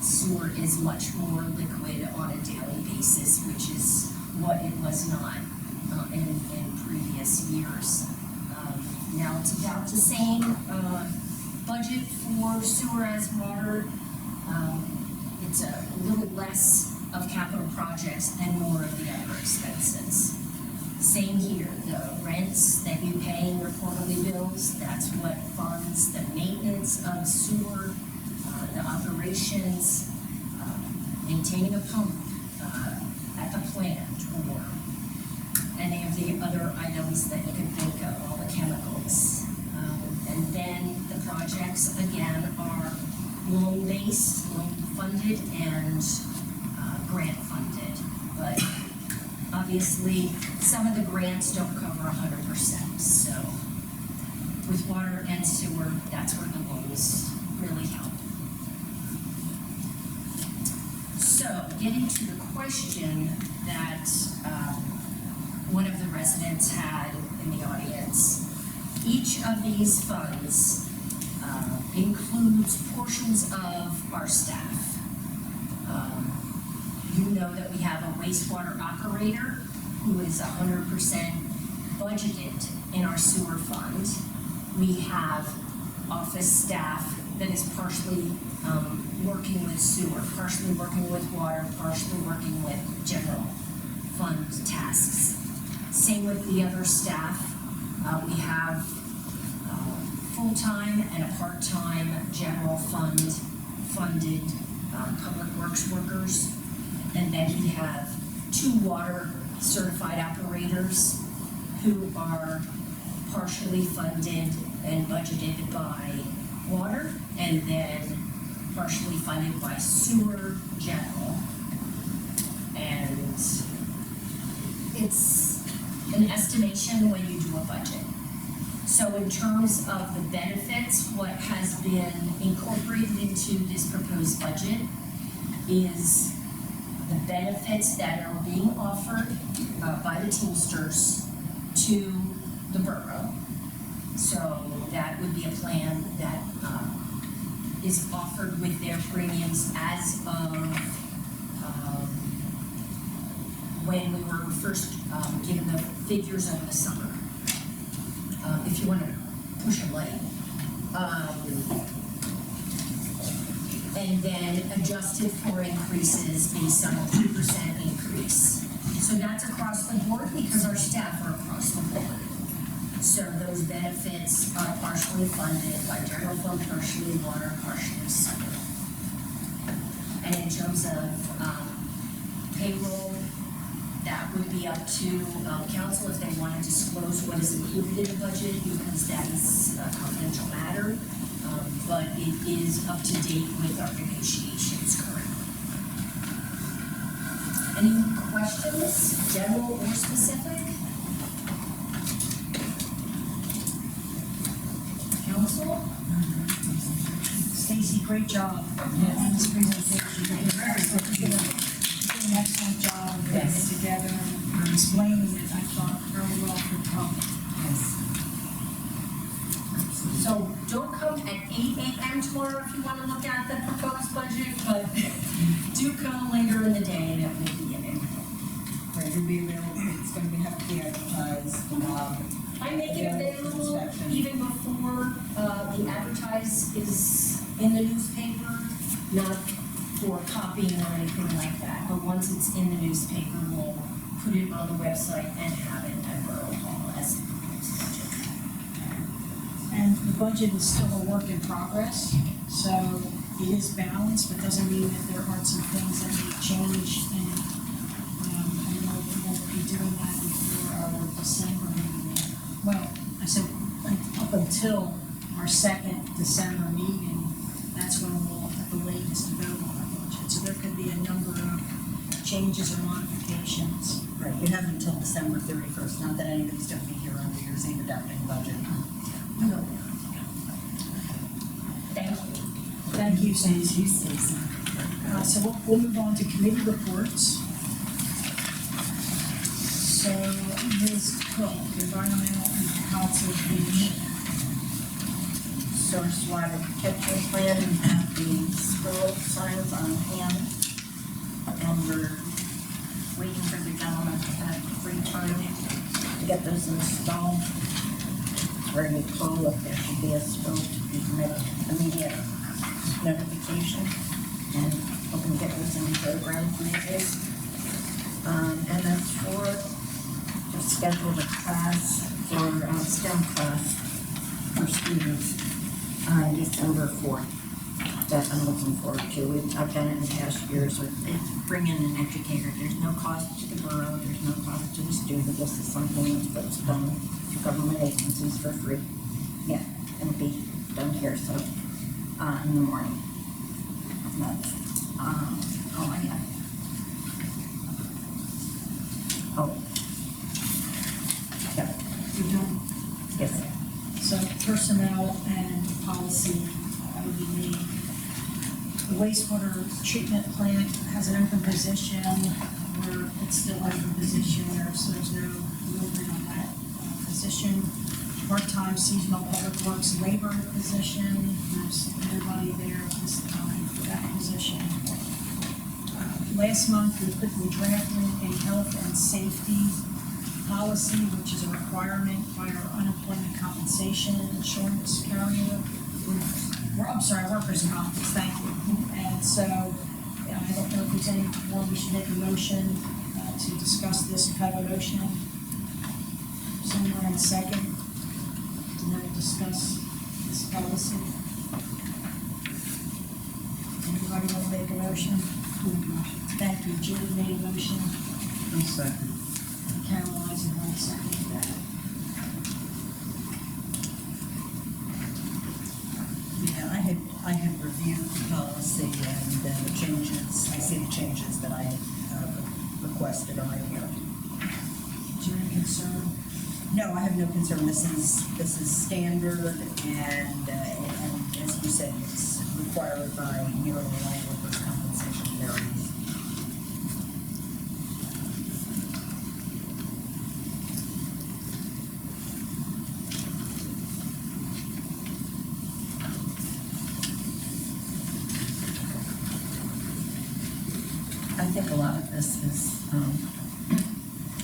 sewer is much more liquid on a daily basis, which is what it was not in previous years. Now it's about the same budget for sewer as water. It's a little less of capital projects and more of the other expenses. Same here, the rents that you pay in your quarterly bills, that's what funds the maintenance of sewer, the operations, maintaining a pump at the plant, or any of the other items that you can think of, all the chemicals. And then the projects, again, are loan-based, loan-funded, and grant-funded. But obviously, some of the grants don't cover 100%, so with water and sewer, that's where the loans really help. So, getting to the question that one of the residents had in the audience, each of these funds includes portions of our staff. You know that we have a wastewater operator who is 100% budgeted in our sewer fund. We have office staff that is partially working with sewer, partially working with water, partially working with general fund tasks. Same with the other staff. We have full-time and a part-time general fund funded public works workers. And then we have 2 water certified operators who are partially funded and budgeted by water, and then partially funded by sewer general. And it's an estimation when you do a budget. So in terms of the benefits, what has been incorporated into this proposed budget is the benefits that are being offered by the Teamsters to the borough. So that would be a plan that is offered with their premiums as of when we were first given the figures over the summer. If you want to push a light. And then adjusted for increases based on a 2% increase. So that's across the board because our staff are across the board. So those benefits are partially funded by general fund, partially water, partially sewer. And in terms of payroll, that would be up to council if they want to disclose what is included in the budget, because that is a confidential matter. But it is up to date with our negotiations currently. Any questions, general or specific? Council? Stacy, great job on this presentation. You did an excellent job of putting it together and explaining it, I thought, very well for the public. Yes. So don't come at 8 a.m. tomorrow if you want to look at the proposed budget, but do come later in the day and it will be in it. Right, it'll be available, it's gonna be, have to be advertised, I make it available even before the advertise is in the newspaper, not for copying or anything like that. But once it's in the newspaper, we'll put it on the website and have it at Borough Hall as the proposed budget. And the budget is still a work in progress, so it is balanced, but doesn't mean that there aren't some things that may change. And I know we won't be doing that before our December meeting. Well, I said, like, up until our second December meeting, that's when we'll, at the latest, vote on our budget. So there could be a number of changes or modifications. right, you have until December 31st, not that anybody's gonna be here on New Year's Eve adopting budget. No. Thank you. Thank you, Stacy. Stacy. So we'll move on to committee reports. So, Ms. Cook, Environmental and Health Review. Source water protection plan and have the spill signs on hand. And we're waiting for the gentleman to have free time to get those installed. Where you call if there should be a spill to be made immediate notification. And hoping to get those in the program for you guys. And that's for, just scheduled a class for STEM class for students on December 4th that I'm looking forward to. I've done it in past years with bring in an educator. There's no cost to the borough, there's no cost to the student. This is something that's done to government agencies for free. Yeah, it'll be done here, so in the morning. That's all I have. Oh. Yeah, You're done? yes. So personnel and policy, that would be me. The wastewater treatment plant has an open position where it's still open position, there's no movement on that position. Part-time seasonal public works labor position, there's nobody there at this time for that position. Last month, we drafted a health and safety policy, which is a requirement by our unemployment compensation insurance carrier. I'm sorry, workers' comp, thank you. And so, I don't know if there's any more, we should make a motion to discuss this, have a motion. Someone in a second, and then we'll discuss this policy. Anybody want to make a motion? Thank you, Judy made a motion. I'll second. Carol Eisenman seconded that. Yeah, I had reviewed the policy and the changes, I see the changes that I had requested are in here. Is there any concern? No, I have no concern. This is standard and as you said, it's required by New York workers' compensation carriers. I think a lot of this is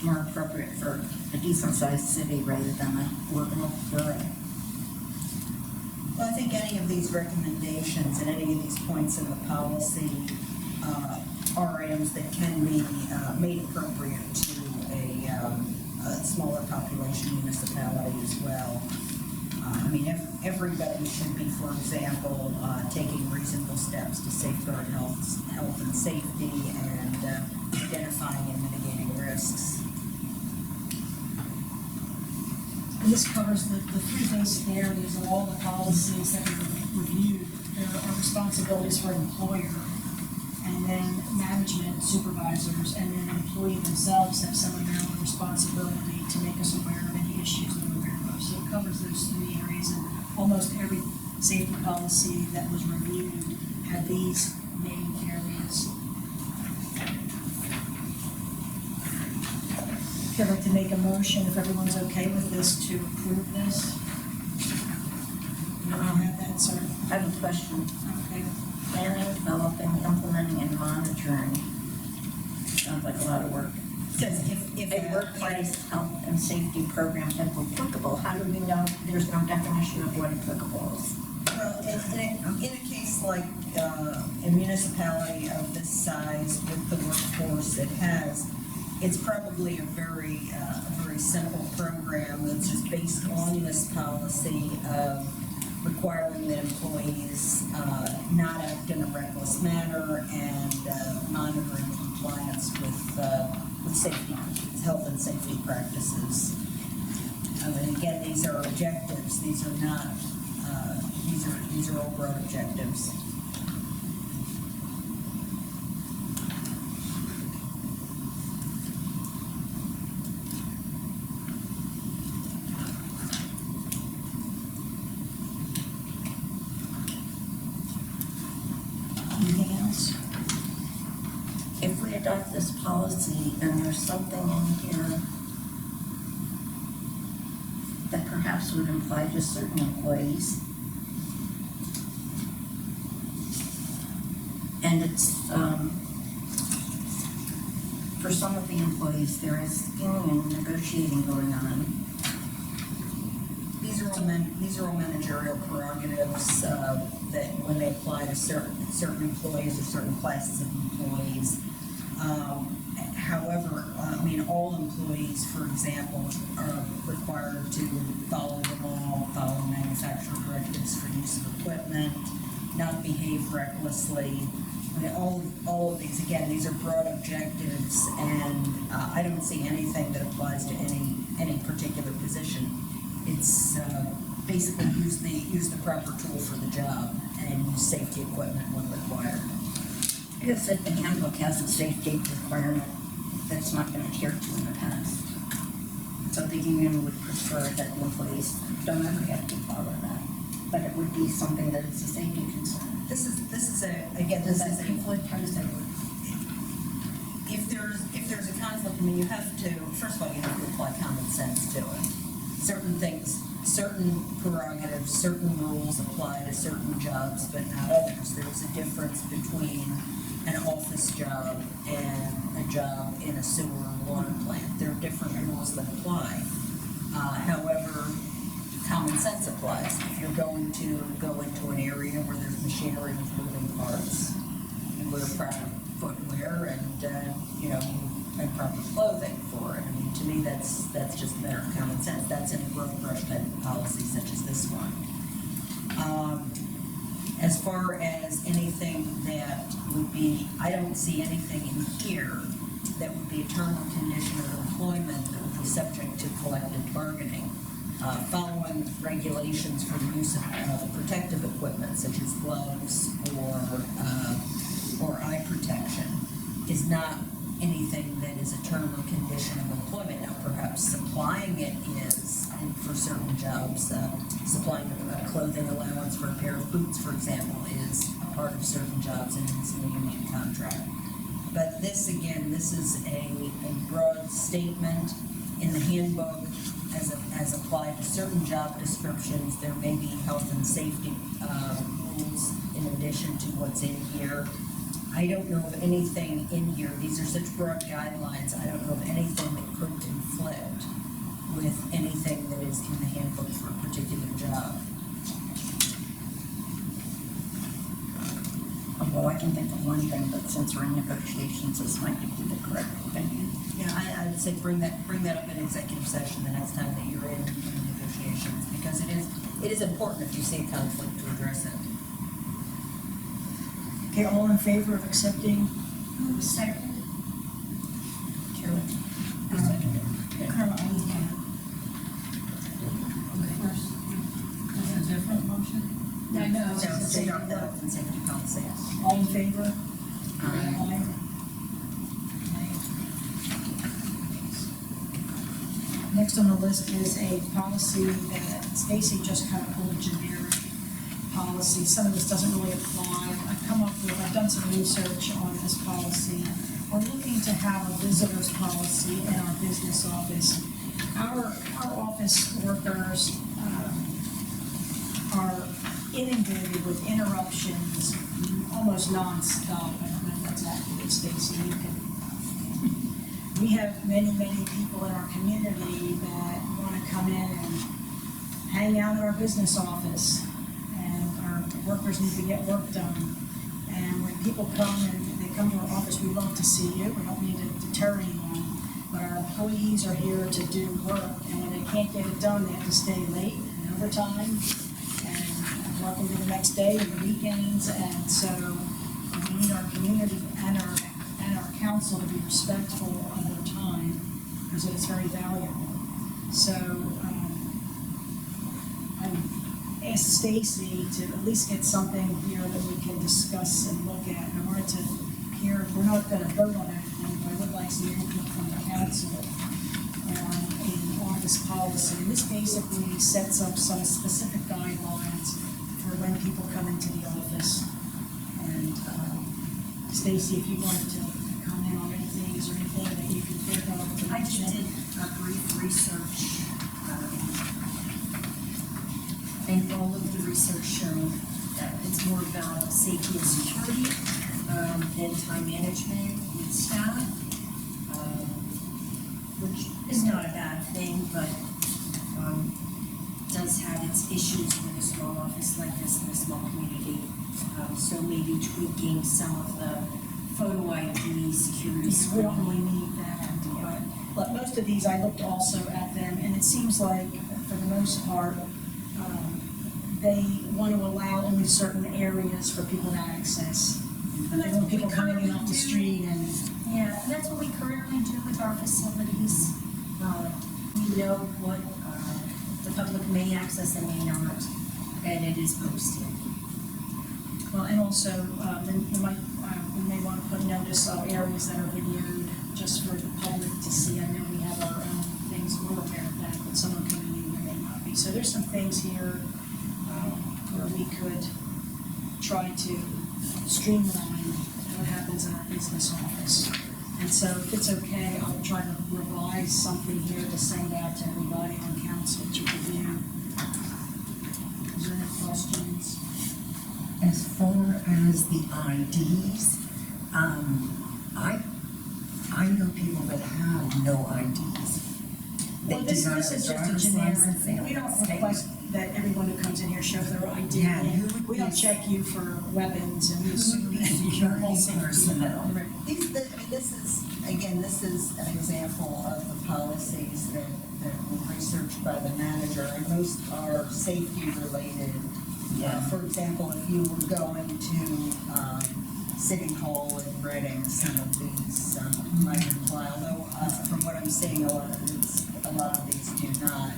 more appropriate for a decent-sized city rather than a rural borough. Well, I think any of these recommendations and any of these points in the policy are items that can be made appropriate to a smaller population municipality as well. I mean, everybody should be, for example, taking reasonable steps to safeguard health and safety and identifying and mitigating risks. And this covers the three basic areas of all the policies that we've reviewed. There are responsibilities for an employer, and then management, supervisors, and then employee themselves have some amount of responsibility to make us aware of any issues that we're aware of. So it covers those three areas, and almost every safety policy that was reviewed had these main areas. I'd like to make a motion, if everyone's okay with this, to approve this. You don't have that, sir? I have a question. Okay. Planning, developing, implementing, and monitoring. Sounds like a lot of work. Says if A workplace health and safety program if applicable, how do we know there's no definition of what applicable is? Well, in a case like a municipality of this size with the workforce it has, it's probably a very simple program that's just based on this policy of requiring that employees not act in a reckless manner and monitoring compliance with safety, health and safety practices. And again, these are objectives. These are not. These are all broad objectives. Anything else? If we adopt this policy and there's something in here that perhaps would apply to certain employees, and it's, for some of the employees, there is union negotiating going on. These are all managerial prerogatives that when they apply to certain employees or certain classes of employees. However, I mean, all employees, for example, are required to follow the law, follow manufacturer directives for use of equipment, not behave recklessly. I mean, all of these, again, these are broad objectives, and I don't see anything that applies to any particular position. It's basically use the proper tool for the job and use safety equipment when required. I guess if the handbook has a safety requirement, that's not been adhered to in the past. So the union would prefer that the employees don't ever have to follow that, but it would be something that is a safety concern. This is a conflict? How does that work? if there's a conflict, I mean, you have to, first of all, you have to apply common sense to it. Certain things, certain prerogatives, certain rules apply to certain jobs, but not others. There's a difference between an office job and a job in a sewer or water plant. There are different rules that apply. However, common sense applies. If you're going to go into an area where there's machinery with moving parts, you wear proper footwear and, and proper clothing for it. I mean, to me, that's just a matter of common sense. That's in a broad brush type of policy such as this one. As far as anything that would be, I don't see anything in here that would be a term or condition of employment that would be subject to collective bargaining. Following regulations for the use of protective equipment such as gloves or eye protection is not anything that is a term or condition of employment. Now, perhaps supplying it is, and for certain jobs, supplying a clothing allowance for a pair of boots, for example, is a part of certain jobs and it's in a union contract. But this, again, this is a broad statement in the handbook as applied to certain job descriptions. There may be health and safety rules in addition to what's in here. I don't know of anything in here, these are such broad guidelines, I don't know of anything that could conflict with anything that is in the handbook for a particular job. Well, I can think of one thing, but since we're in negotiations, this might be the correct opinion. Yeah, I would say bring that up in executive session the next time that you're in negotiations, because it is important if you see a conflict to address it. Okay, all in favor of accepting? Second. Carolyn? Carla, first, is it a different motion? I know. So take off the health and safety policy. All in favor? Aye. Next on the list is a policy that Stacy just kind of pulled generic policy. Some of this doesn't really apply. I've done some research on this policy. We're looking to have a visitor's policy in our business office. Our office workers are inundated with interruptions almost nonstop. I don't know if that's accurate, Stacy. We have many people in our community that want to come in and hang out at our business office, and our workers need to get work done. And when people come and they come to our office, we love to see you. We don't mean to deter anyone, but our employees are here to do work, and when they can't get it done, they have to stay late and overtime and work into the next day and the weekends. And so we need our community and our council to be respectful of their time, because it's very valuable. So I asked Stacy to at least get something here that we can discuss and look at. I wanted to hear, we're not going to vote on anything, but I would like some input from the council on an office policy. And this basically sets up some specific guidelines for when people come into the office. And Stacy, if you wanted to comment on anything, is there anything that you could think of? I just did a brief research. And all of the research showed that it's more about safety and security than time management with staff, which is not a bad thing, but does have its issues with a small office like this in a small community. So maybe tweaking some of the photo ID security. We don't really need that, but most of these, I looked also at them, and it seems like, for the most part, they want to allow only certain areas for people to access. And They that's want what we people coming in currently off the do. street and, Yeah, that's what we currently do with our facilities. We know what the public may access and may not, and it is posted. well, and also, then you might we may want to put notice of areas that are videoed just for the public to see. I know we have our own things, we're aware of that, but someone coming in there may not be. So there's some things here where we could try to streamline what happens in our business office. And so if it's okay, I'll try to revise something here to send out to everybody on council to review. Is there any questions? As far as the IDs, I know people that have no IDs. They Well, do this not is have just a driver's generic, license, they we don't have a request that everyone who comes in here show their ID. Yeah, who would We don't be- check you for weapons and we assume that you're all safe. personnel. This is an example of the policies that were researched by the manager, and most are safety related. Yeah. For example, if you were going to, City Hall in Reading, some of these, might apply, although, from what I'm seeing, a lot of these do not.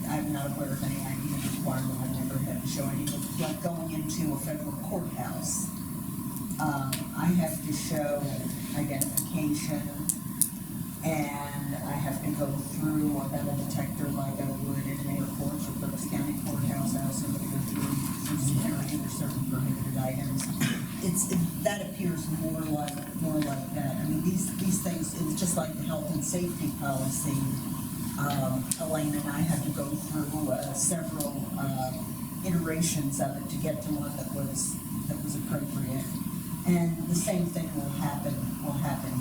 I'm not aware of any ID requirement, I've never had to show any, like going into a federal courthouse. I have to show identification, and I have to go through a metal detector like I would in an airport or Phillips County Courthouse. I also have to go through security or certain prohibited items. That appears more like that. I mean, these things, it's just like the health and safety policy. Elaine and I had to go through several iterations of it to get to one that was appropriate. And the same thing will happen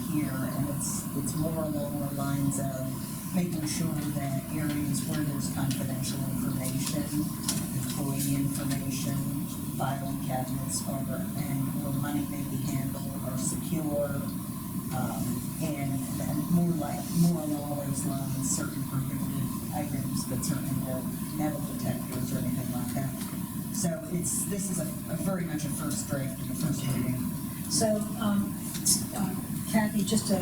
here, and it's more along the lines of making sure that areas where there's confidential information, employee information, filing cabinets are, and where money may be handled are secure, and more along those lines, certain prohibited items, but certainly no metal detectors or anything like that. So this is a very much a first draft and a first reading. So, Kathy, just to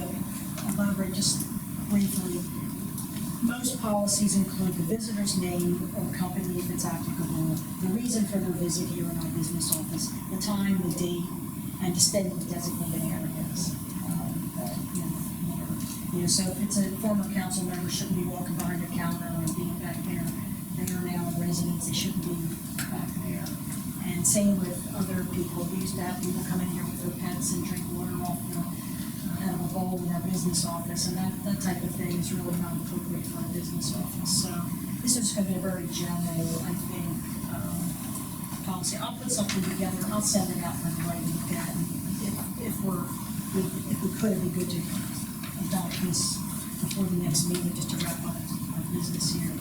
elaborate just briefly, most policies include the visitor's name or company if it's applicable, the reason for their visit here in our business office, the time, the date, and to stay in designated areas. So if it's a former council member, shouldn't be walking behind a counter and being back there. They are now residents, they shouldn't be back there. And same with other people. We used to have people come in here with their pets and drink water off out of a bowl in our business office, and that type of thing is really not appropriate for a business office. So this is going to be a very general, I think, policy. I'll put something together. I'll send it out for everybody to look at. If we could, it'd be good to adopt this before the next meeting, just to wrap up our business here.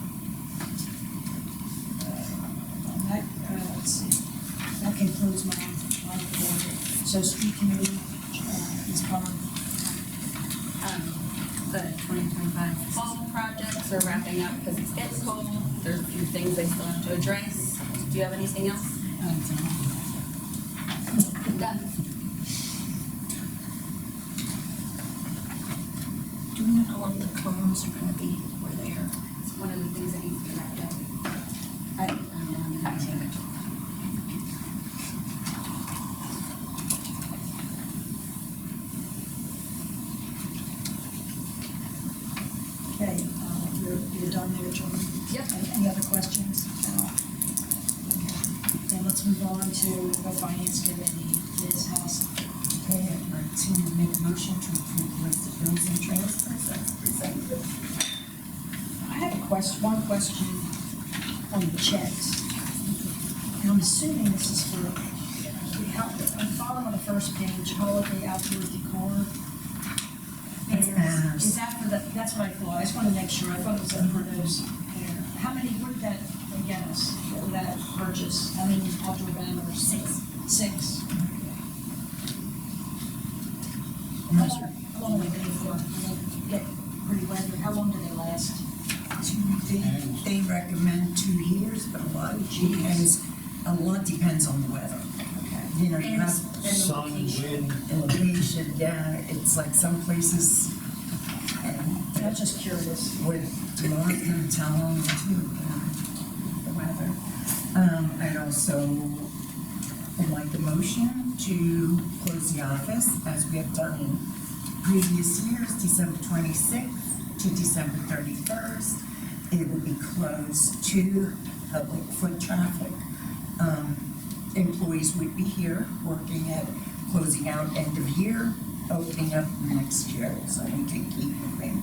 Let's see. That concludes my report. So street committee is part. The 2025 fall projects are wrapping up because it's getting cold. There's a few things they still have to address. Do you have anything else? Done. Do we know how long the cones are gonna be where they are? It's one of the things that needs to be wrapped up. Okay, you're done there, Jordan? Yep. Any other questions? No. Okay. Then let's move on to the finance committee. Ms. House. Okay, I'd like to make a motion to approve the list of bills and transfers as presented. I had one question on the checks. And I'm assuming this is for, on the bottom of the first page, holiday outdoor decor. That's ours. Is that for that's what I thought. I just wanted to make sure. I thought it was for those. How many, where did that get us, for that purchase? How many outdoor banners? Six. How long do they for? Get pretty weather. How long do they last? They recommend 2 years, but a lot depends on the weather. Okay. You know, you have Sun, wind. elevation, yeah, it's like some places, I'm just curious. with Mark and tell them too, the weather. I'd also I'd like the motion to close the office as we have done in previous years, December 26th to December 31st. It will be closed to public foot traffic. Employees would be here working at closing out end of year, opening up next year, so we can keep moving.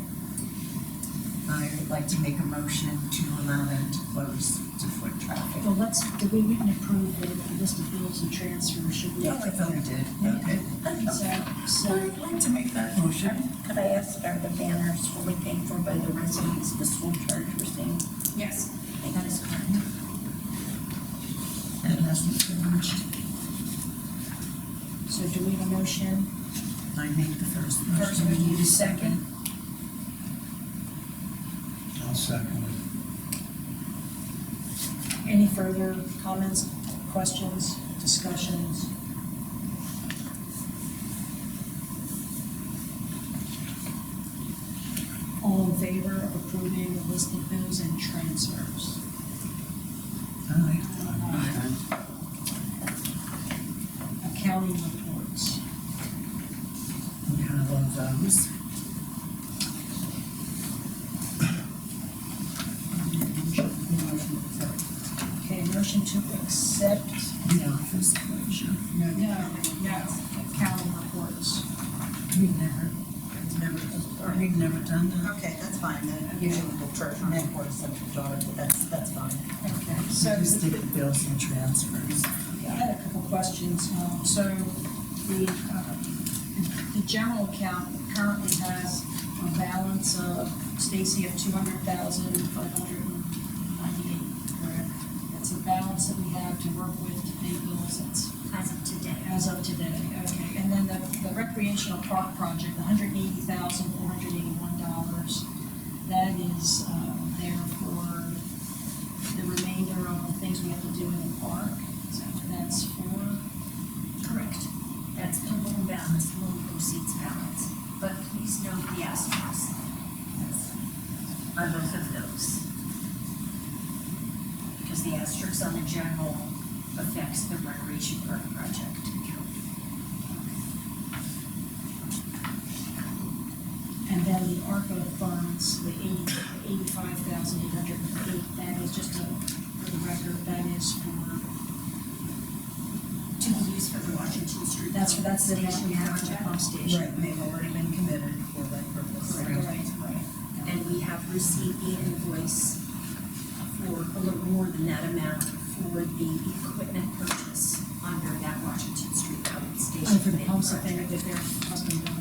I would like to make a motion to allow them to close to foot traffic. Well, did we didn't approve the list of bills and transfers, should we? No, I thought we did. Okay. So, I'd like to make that motion. Could I ask, are the banners fully paid for by the residents, the school charge we're seeing? Yes. That is correct. That hasn't changed. so do we have a motion? I made the first motion. First, we need a second. I'll second it. Any further comments, questions, discussions? All in favor of approving the list of bills and transfers? Aye. Accounting reports. We have all those. Okay, motion to accept, The office closure. no, accounting reports. We've never done that. Okay, that's fine, then usually the treasurer report is central daughter, but that's fine. Okay, We so just did the bills and transfers. I had a couple questions. So the general account currently has a balance of, Stacy, of $200,598, correct? That's a balance that we have to work with to pay bills. That's As of today. as of today, okay. And then the recreational park project, $180,481, that is there for the remainder of the things we have to do in the park. So that's for, Correct. That's the loan balance, loan proceeds balance. But please note the asterisks on both of those. Because the asterisks on the general affects the recreation park project. and then the ARPA funds, the 85,808, that is just for the record, that is for, To be used for the Washington Street. that's the amount we have for the project. pump station. Right, they've already been committed for that purpose. Right. And we have received the invoice for a little more than that amount for the equipment purchase under that Washington Street pump station. And for the pumps that project. they're custom built.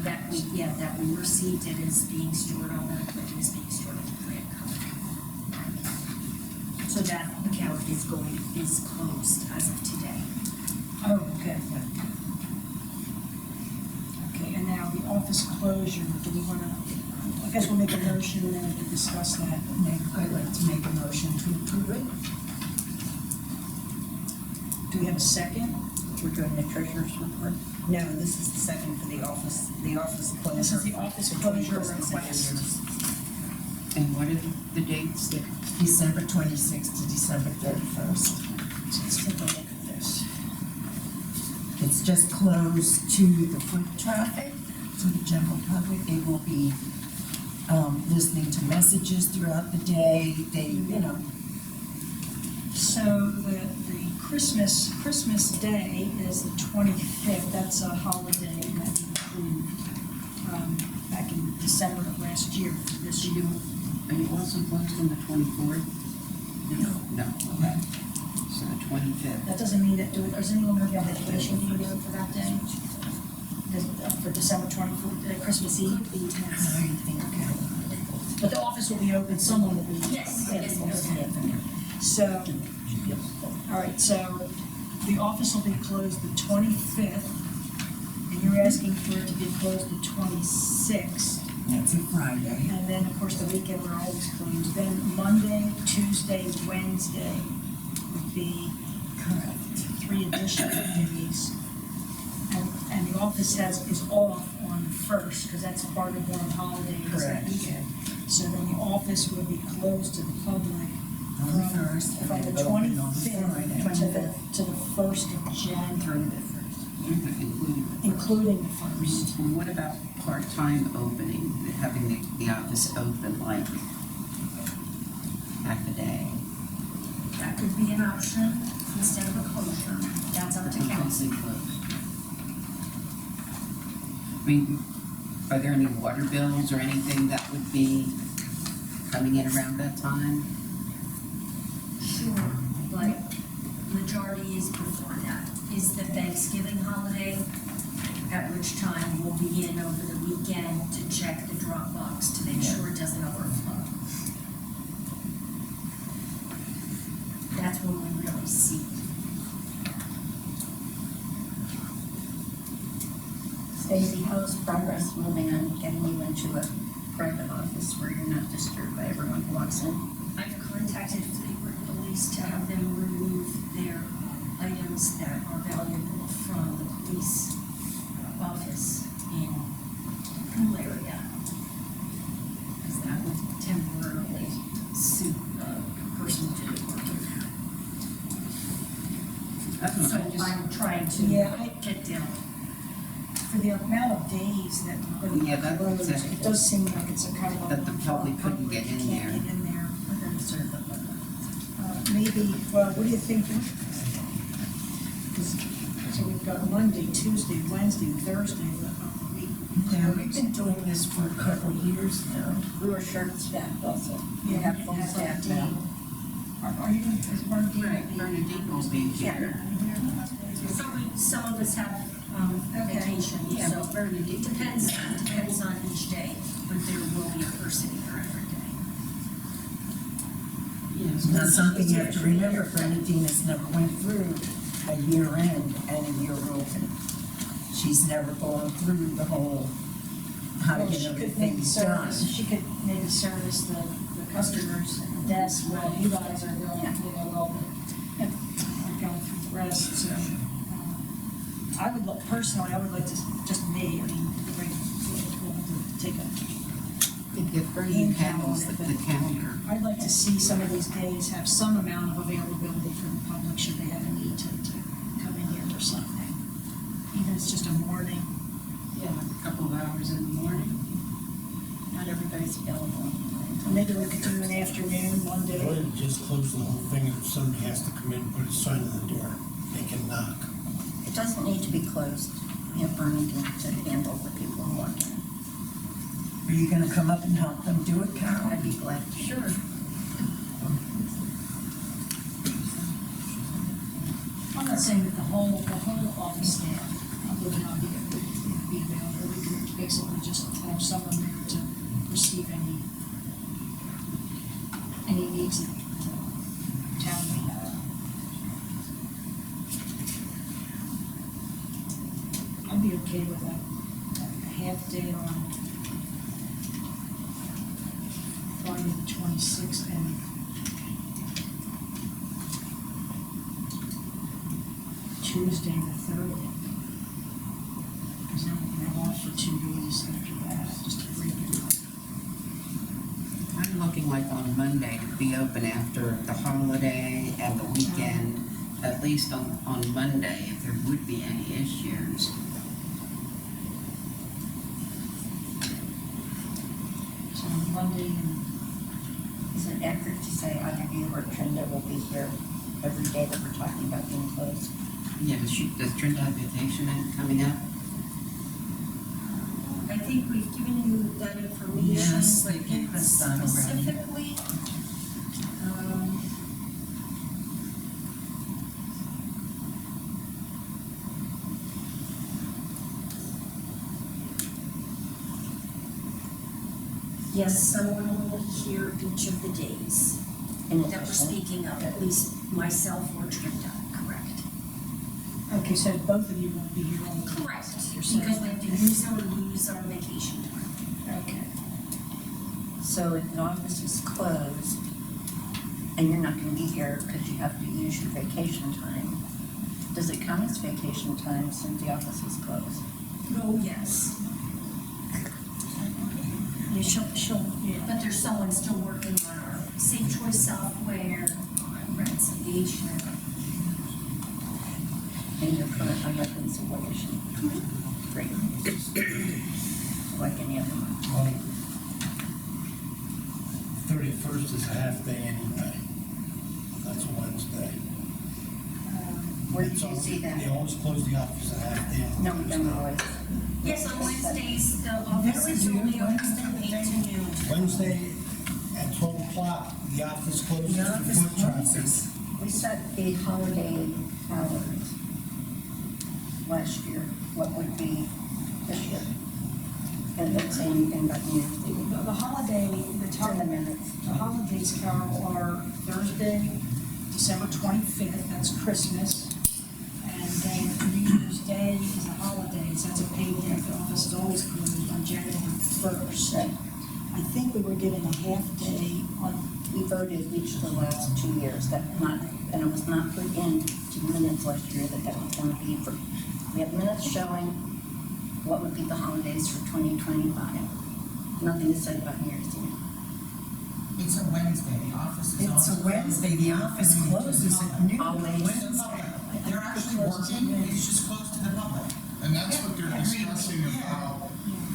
That we received, it is being stored, all that equipment is being stored in the grant account. So that account is closed as of today. Oh, okay. Okay, and now the office closure, do we wanna, I guess we'll make a motion and then we can discuss that. I'd like to make a motion to approve it. Do we have a second? We're doing the treasurer's report? No, this is the second for the office closure. This is the office closure Christmas and New request. Year's. And what are the dates that, December 26th to December 31st. So let's take a look at this. It's just closed to the foot traffic, to the general public. They will be listening to messages throughout the day. So the Christmas Day is the 25th, that's a holiday that we approved, back in December of last year, this year. are you also closed on the 24th? No. No, okay. So the 25th. That doesn't mean that, does anyone have a vacation do you for that day? For December 24th, Christmas Eve? I think, But the office will be open, someone will be. Yes, Yeah, yes, will yes. be open. So, all right, so the office will be closed the 25th, and you're asking for it to be closed the 26th. that's a Friday. And then, of course, the weekend we're always closed. Then Monday, Tuesday, Wednesday would be Correct. 3 additional days. And the office is off on the 1st, because that's part of one holiday, is that Correct. weekend. So then the office will be closed to the public First, from the 25th to the 1st of January, including the 1st. And what about part-time opening, having the office open like half a day? That could be an option instead of a closure. That's up to council. I mean, are there any water bills or anything that would be coming in around that time? Sure, but majority is before that. Is the Thanksgiving holiday, at which time we'll begin over the weekend to check the drop box to make sure it doesn't overflow. That's when we really see it. Stacy, how's progress moving on getting you into a private office where you're not disturbed by everyone who walks in? I've contacted Fleetwood Police to have them remove their items that are valuable from the police office in the pool area. Because that would temporarily suit the person to do work in there. So I'm trying to get down. For the amount of days that we're going Yeah, to that close, was a- it does seem like it's a kind of a. That the public couldn't get in there. Can't get in there. We're gonna serve them. Maybe, well, what do you think? So we've got Monday, Tuesday, Wednesday, Thursday, the week. Yeah, we've been doing this for a couple of years now. We were short-staffed also. We Yeah, have full staff now. Are you, is Bernadine? Right, Bernadine will be here. Some of us have vacation, Yeah, so but Bernadine- it depends on each day, but there will be a person here every day. Yes. Now, something you have to remember, Bernadina's never went through a year end and a year open. She's never gone through the whole, how to Well, get she could everything maybe done. service, she could maybe service the customers at the desk while you guys are going, well, going through the rest, so. I would look, personally, I would like to, just me, I mean, we'll take a, If Bernadine handles the calendar. I'd like to see some of these days have some amount of availability for the public should they have a need to come in here for something. Even if it's just a morning. Yeah, a couple of hours in the morning. Not everybody's available. Or maybe we could do an afternoon, one I day. would just close the whole thing, if somebody has to come in and put a sign on the door, they can knock. It doesn't need to be closed. We have Burlington to handle the people who walk in. Are you gonna come up and help them do it, Carol? I'd be glad. Sure. I'm not saying that the whole office staff would not be available. We could basically just have someone there to receive any needs that the town may have. I'd be okay with a half day on Friday the 26th and Tuesday the 30th. Because then we can have off for 2 days after that, just to break it up. I'm looking like on Monday to be open after the holiday and the weekend, at least on Monday, if there would be any issues. So Monday and Is it accurate to say either you or Trenda will be here every day that we're talking about being closed? Yeah, does Trinidad have vacation coming up? I think we've given you that information, Yes, but they gave us that already. specifically, yes, someone will hear each of the days that we're speaking of, at least myself or Trinda, correct? okay, so both of you won't be here on the Correct, You're saying. because we have to use or lose our vacation time. Okay. So if the office is closed and you're not gonna be here because you have to use your vacation time, does it count as vacation time since the office is closed? Oh, yes, Yeah, she'll, yeah. but there's someone still working on our Safe Choice Software, reconciliation. And your current reconciliation. Great. Like any other month. Well, 31st is a half day anyway. That's a Wednesday. Where did It's you always- see that? They always close the office a half day. on No, we don't Wednesday. always. Yes, on Wednesdays, the office is only open from 8 to noon. Wednesday at 12 o'clock, the office closes The for office foot traffic. closes. We set a holiday hours last year. What would be this year? And don't say anything about New Year's Eve. The holiday, the It's in the time, minutes. the holidays, Carol, are Thursday, December 25th, that's Christmas. And then New Year's Day is a holiday, so that's a paid day. The office is always closed on January 1st. Right. I think we were given a half day on, We voted each of the last 2 years, that not, and it was not put into the minutes last year that that was gonna be for, we have minutes showing what would be the holidays for 2025. Nothing is said about New Year's Eve. It's a Wednesday, the office is It's a always Wednesday, the office closes at noon on Always. Wednesday. They're actually working, it's just closed to the public. And that's what they're discussing about,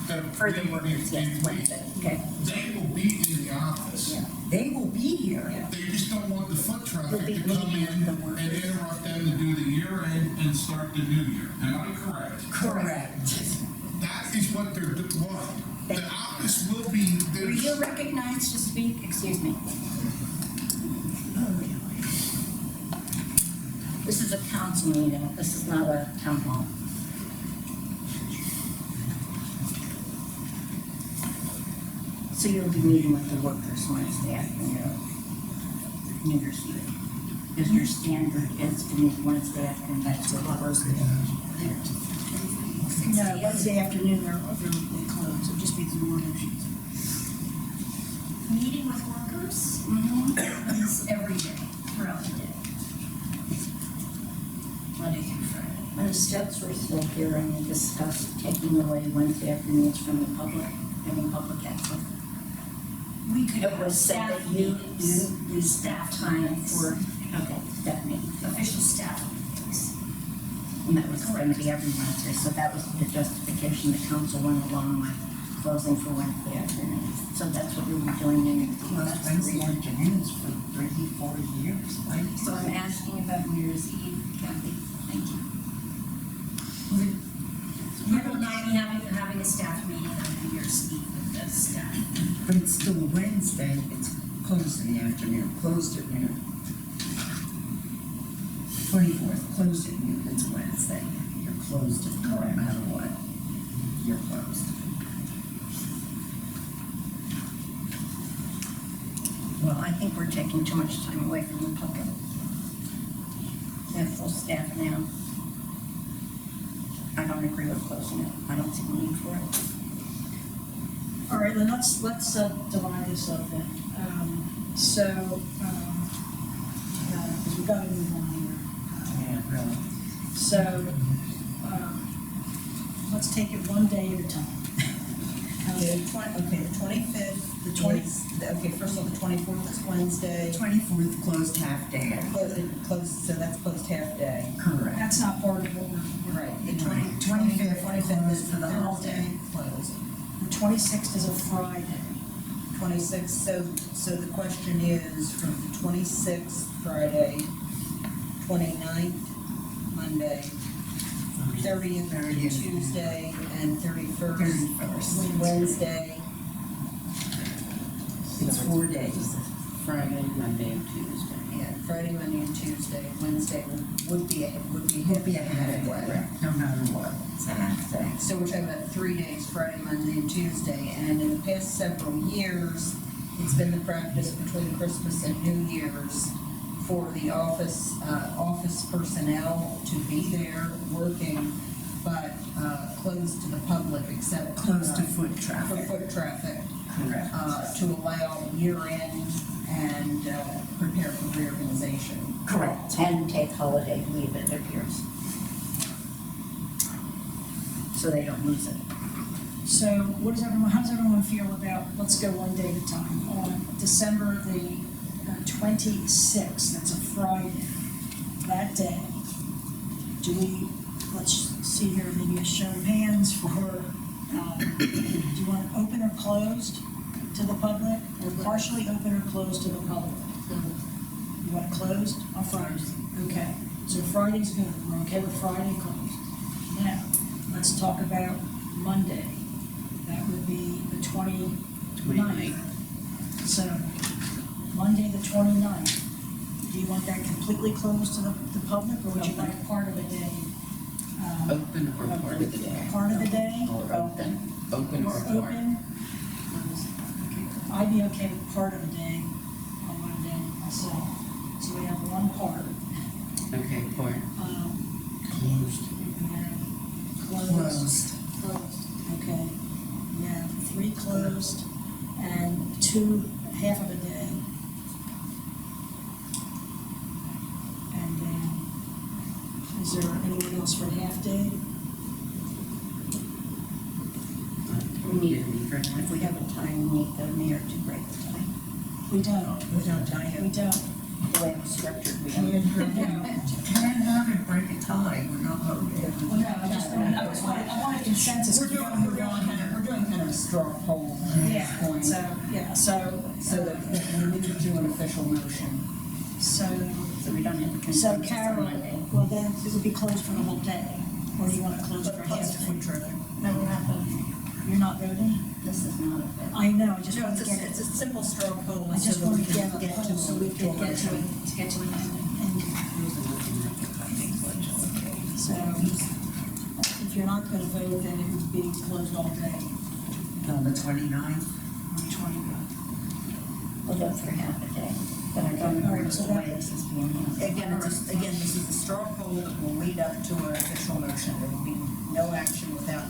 that For the we- workers, yes, we- Wednesday, okay. They will be in the office. Yeah. They will be here. They just don't want the foot You'll traffic be to come meeting in with the and workers. interrupt them to do the year end and start the new year. Am I correct? Correct. That is what they're doing. The office will be, Were there's, you recognized to speak? Excuse me. This is a council meeting, this is not a town hall. So you'll be meeting with the workers Wednesday afternoon, New Year's Eve. Because your standard is to meet Wednesday afternoon, that's what the workers. no, Wednesday afternoon, they're closed, it'll just be the morning. Meeting with workers is every day, throughout the day. Monday through Friday. When the steps were still here and we discussed taking away Wednesday afternoons from the public, having public access. We could It have was said staff that you meetings, staff time meetings, for, okay, that meeting. official staff meetings. And that was going to be every Wednesday, so that was the justification the council went along with closing for Wednesday afternoon. So that's what we were doing in Closed that's the Wednesday reason. afternoons for 30, 40 years, right? So I'm asking about New Year's Eve, Kathy. Thank you. We will not be having a staff meeting on New Year's Eve with the staff. But it's still a Wednesday, it's closed in the afternoon, closed at noon. 24th, closed at noon, it's Wednesday. You're closed at no matter what. You're closed. Well, I think we're taking too much time away from the public. We have full staff now. I don't agree with closing it. I don't see the need for it. All right, then let's divide this up then. Because we've got to move on here. Yeah, really. So, let's take it one day at a time. Okay, the 25th, The 20 okay, first of all, the 24th is Wednesday. 24th closed half day. Closed, so that's closed half day. Correct. That's not part of what we're. Right, the 25th is for the closed holiday, closed. The 26th is a Friday. 26th, so the question is from the 26th Friday, 29th Monday, 30th Tuesday, and 31st Wednesday. It's 4 days. Friday, Monday, and Tuesday. Yeah, Friday, Monday, and Tuesday. Wednesday would be It'd be a half day, no matter what. It's a half day. So we're talking about 3 days, Friday, Monday, and Tuesday, and in the past several years, it's been the practice between Christmas and New Year's for the office personnel to be there working, but closed to the public except. Closed to foot For traffic. foot traffic, Correct. to allow year-end and prepare for reorganization. Correct. And take holiday leave, it appears. So they don't lose it. So how does everyone feel about, let's go one day at a time, on December the 26th, that's a Friday, that day, let's see here, maybe a show of hands for, do you want it open or closed to the public, or partially open or closed to the public? You want it closed on Fridays? Okay, so Friday's good, we're okay with Friday closed. Now, let's talk about Monday. That would be the 29th. So, Monday the 29th. Do you want that completely closed to the public, or would you like part of the day? Open or part of the day? Part of the day? Or open. Open or Or part? open? I'd be okay with part of the day on Monday myself. So we have one part. Okay, part. Closed. Closed. Closed, okay. We have 3 closed and 2, half of a day. And then, is there anyone else for half day? We need, if we have a time, we need the mayor to break the time. We don't. We don't tell you. We don't. The way it's structured, we Can don't. have it break a tie, we're not voting. Well, no, I want a consensus. We're doing kind of a straw poll at this Yeah, point. so that we need to do an official motion. So we don't have a So consensus on Carol, Monday. well then, it would be closed for the whole day, or do you want to close for half day? Foot traffic. No, we're not voting. You're not voting? This is not a vote. I know, I just No, want it's to get a simple straw poll. I just so that want we to can get a to poll so we a can get to motion. it, to get to an end. So, if you're not going to vote, then it would be closed all day, On the 29th? on the 29th. We'll go for half a day, but I don't All know right, so the that- way this is being handled. Again, this is a straw poll that will lead up to an official motion. There will be no action without,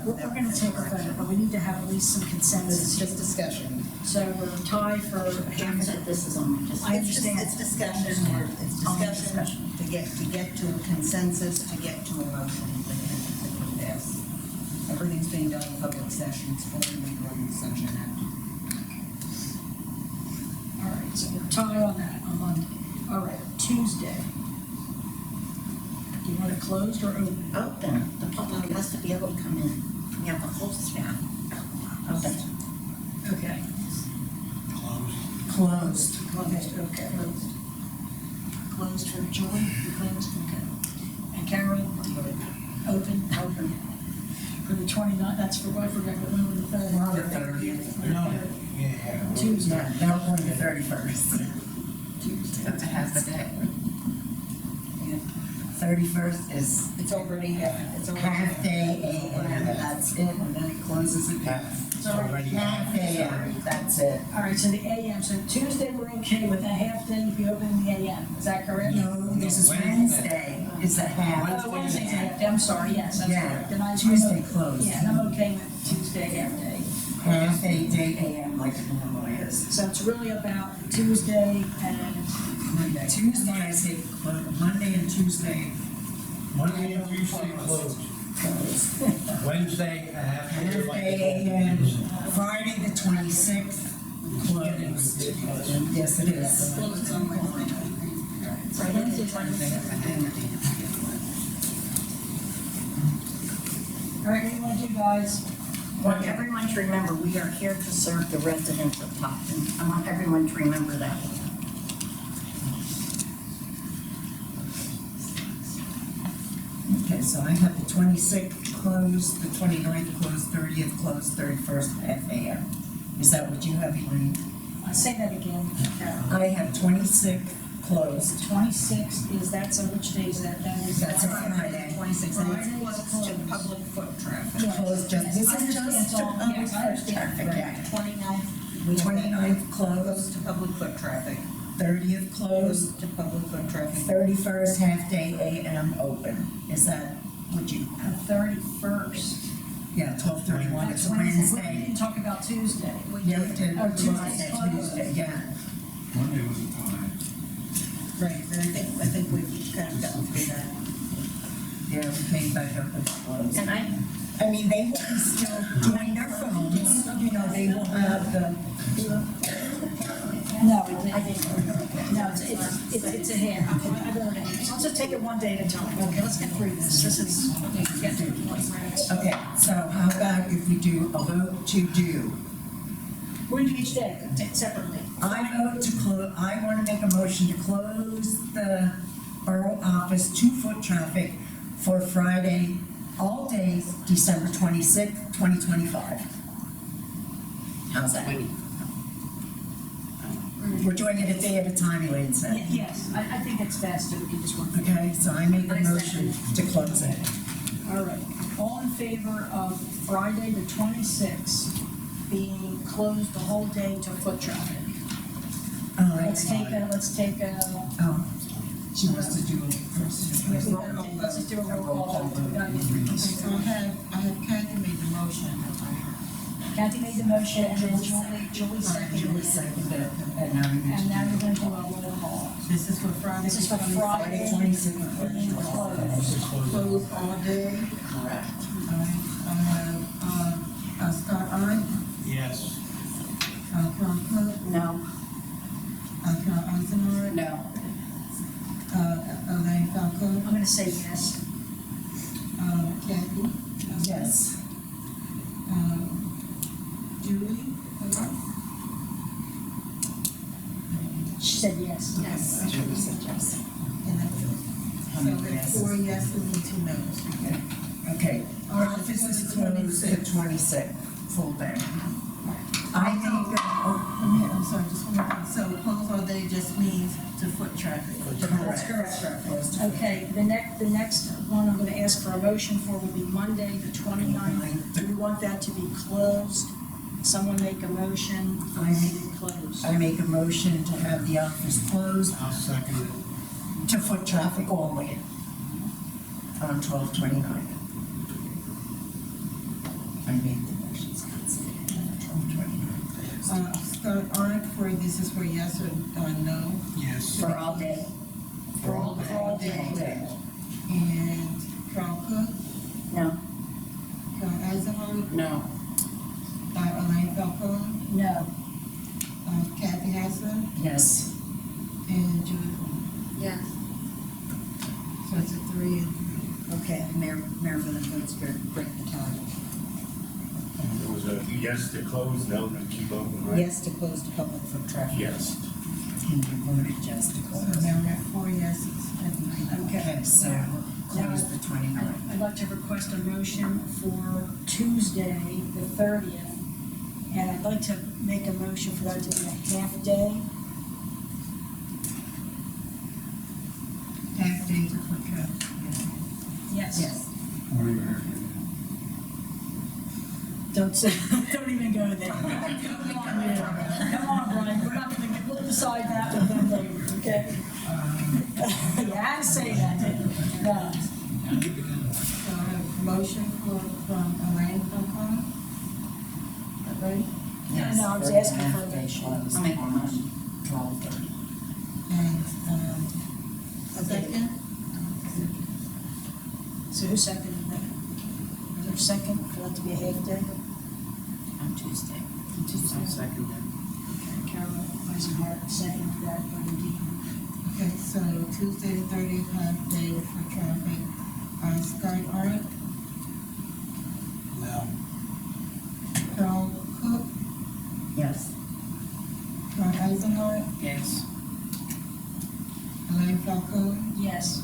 We're going to take a vote, but we need to have at least some This consensus. is just discussion. So we're tied for Jim half. said this is only just. I understand. It's discussion, it's Only discussion to get to a consensus, to get to a motion that can pass. Everything's being done in public session, it's fully legal in the Sunshine Act. All right, so we're tied on that, on Monday. All right, Tuesday. Do you want it closed or open? Open, the public has to be able to come in. We have the whole staff. Open. Okay. Closed. Closed. Okay. Closed for Julie, you closed, okay. And Carol? Open? Open. For the 29th, that's for, I forgot, but when was the 3rd? We're on the 30th. No, yeah. Tuesday. Now we're on the 31st. That's a half a day. 31st is It's already, half day AM, that's it, and then it closes at Half. It's already. half AM, that's it. All right, so the AM, so Tuesday we're okay with a half day if you open in the AM, is that correct? No, this is Wednesday, is a half. Oh, Wednesday's a half day, I'm sorry, yes, that's Yeah, correct. Then Tuesday closed. Yeah, and I'm okay with Tuesday half day. Half a day AM like it normally is. So it's really about Tuesday and Monday. Tuesday, I say, Monday and Tuesday. Monday and Tuesday closed. Closed. Wednesday, a half Half day like. day AM, Friday the 26th, closed. Yes, it is. closed on Wednesday. So Wednesday's on They have a half day. all right, what do you want to do, guys? I want everyone to remember, we are here to serve the residents of Topton. I want everyone to remember that. Okay, so I have the 26th closed, the 29th closed, 30th closed, 31st half AM. Is that what you have, Elaine? Say that again, Carol. I have 26th closed. 26th is, that's on which day is that? That is. That's a Friday. 26th, and it's Friday is closed to closed. public foot traffic. Yeah. Closed just, this I is understand, just it's all- public yes, I foot traffic. understand. 29th. 29th closed, Closed to public foot traffic. 30th closed, Closed to public foot traffic. 31st half day AM open. Is that what you, The 31st. yeah, 12/31, it's a We Wednesday. didn't talk about Tuesday. You have to, Oh, Tuesday's Tuesday, closed. yeah. Monday was a tie. Right, and I think we've kind of gotten through that. Yeah, we came back up and closed. And I mean, they will be still doing their phones, you know, they will have the, No, I didn't. No, it's a half. I voted half. So let's just take it one day at a time. Okay, let's get through this. This is, get through it. Okay, so how about if we do a vote to do? We're gonna do each day separately. I vote to close, I want to make a motion to close the borough office to foot traffic for Friday, all days, December 26th, 2025. How's that? We're doing it a day at a time, Elaine said. Yes, I think it's best that we can just work. Okay, so I make a motion to close it. All right. All in favor of Friday, the 26th, being closed the whole day to foot traffic? Let's take a, Oh, she wants to do it first. let's just do a roll call. We gotta get through this. So I have Kathy made the motion. Kathy made the motion, and then Julie seconded Julie it. seconded it, and now we And now we're gonna do a roll call. This is for Friday. This is for Friday. 26th. Being closed. Closed all day. Correct. I have, Scott Art, Yes. Carl Cook, No. Carl Eisenhardt, No. Elaine Falco, I'm gonna say yes. Kathy, Yes. Julie, She said yes. Yes. Julie said yes. and that's it. How So many it's yeses? 4 yeses and 2 noes. Okay, our office is closed the 26th, full day. I think, I'm sorry, just one more thing. So close all day just means to foot traffic. That's correct. Okay, the next one I'm gonna ask for a motion for will be Monday, the 29th. Do we want that to be closed? Someone make a motion for it closed. I make a motion to have the office closed I'll second it. to foot traffic only on 12/29. I made the motion, Scott said it, on 12/29. Scott Art, for this is for yes or no? Yes. For all day. For all All day. day. And Carl Cook, No. Carl Eisenhardt, No. Elaine Falco, No. Kathy Haslett, Yes. and Julie. Yes. So it's a 3 and 3. Okay, Mayor Van votes for break the tie. There was a yes to close, no to keep open, right? Yes to close to public foot traffic. Yes. And you voted yes to So close. now we have 4 yeses and 9 noes. Okay, so we'll close the 29th. I'd like to request a motion for Tuesday, the 30th. And I'd like to make a motion for that to be a half day. Half day to foot traffic. Yes. Yes. Don't say, don't even go there. Come on, Brian, we're not gonna, we'll decide that with them later, okay? You had to say that, didn't you? No. So I have a motion from Elaine Falco. That right? Yes. No, I was asking for a half day motion. close on 12/30. And, a second? So who seconded that? Is there a second for that to be a half day? On Tuesday. I'll second that. Okay, Carol Eisenhardt seconded that, by Dean. Okay, so Tuesday the 30th, half day for traffic. Scott Art, No. Carl Cook, Yes. Carl Eisenhardt, Yes. Elaine Falco, Yes.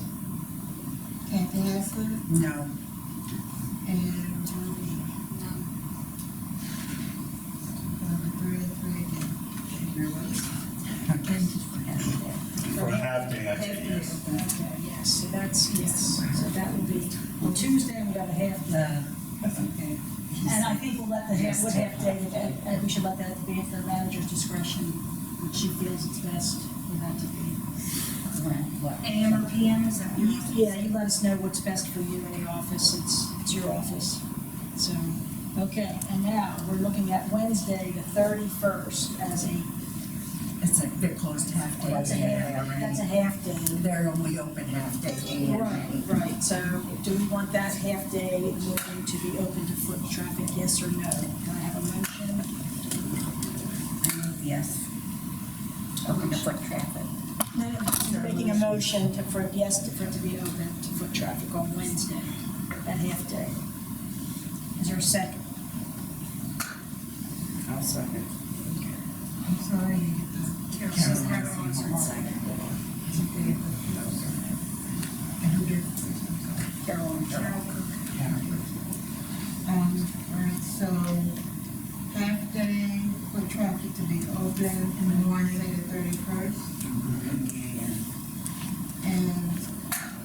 Kathy Haslett, No. and Julie. No. The 3 and 3 again. Your votes? For a half day, I'd say yes. Okay, yes, so that's, yes, so that would be, on Tuesday, we got a half day. Okay. And I think we'll let the half, what half day, and we should let that be at the manager's discretion, which she feels it's best for that to be. What? AM or PM, is that? Yeah, you let us know what's best for you in the office, it's your office. So, okay, and now, we're looking at Wednesday, the 31st, as a, It's like they're closed half day. that's a half day. They're only open half day. Right, so do we want that half day moving to be open to foot traffic, yes or no? Can I have a motion? Yes. open to foot traffic. No, you're making a motion for it to be open to foot traffic on Wednesday, that half day. Is there a second? I'll second. I'm sorry. Carol Carol says Carol on wants one second. And who did? Carol and Carol. Alright, so half day for traffic to be open in the morning, the 31st. And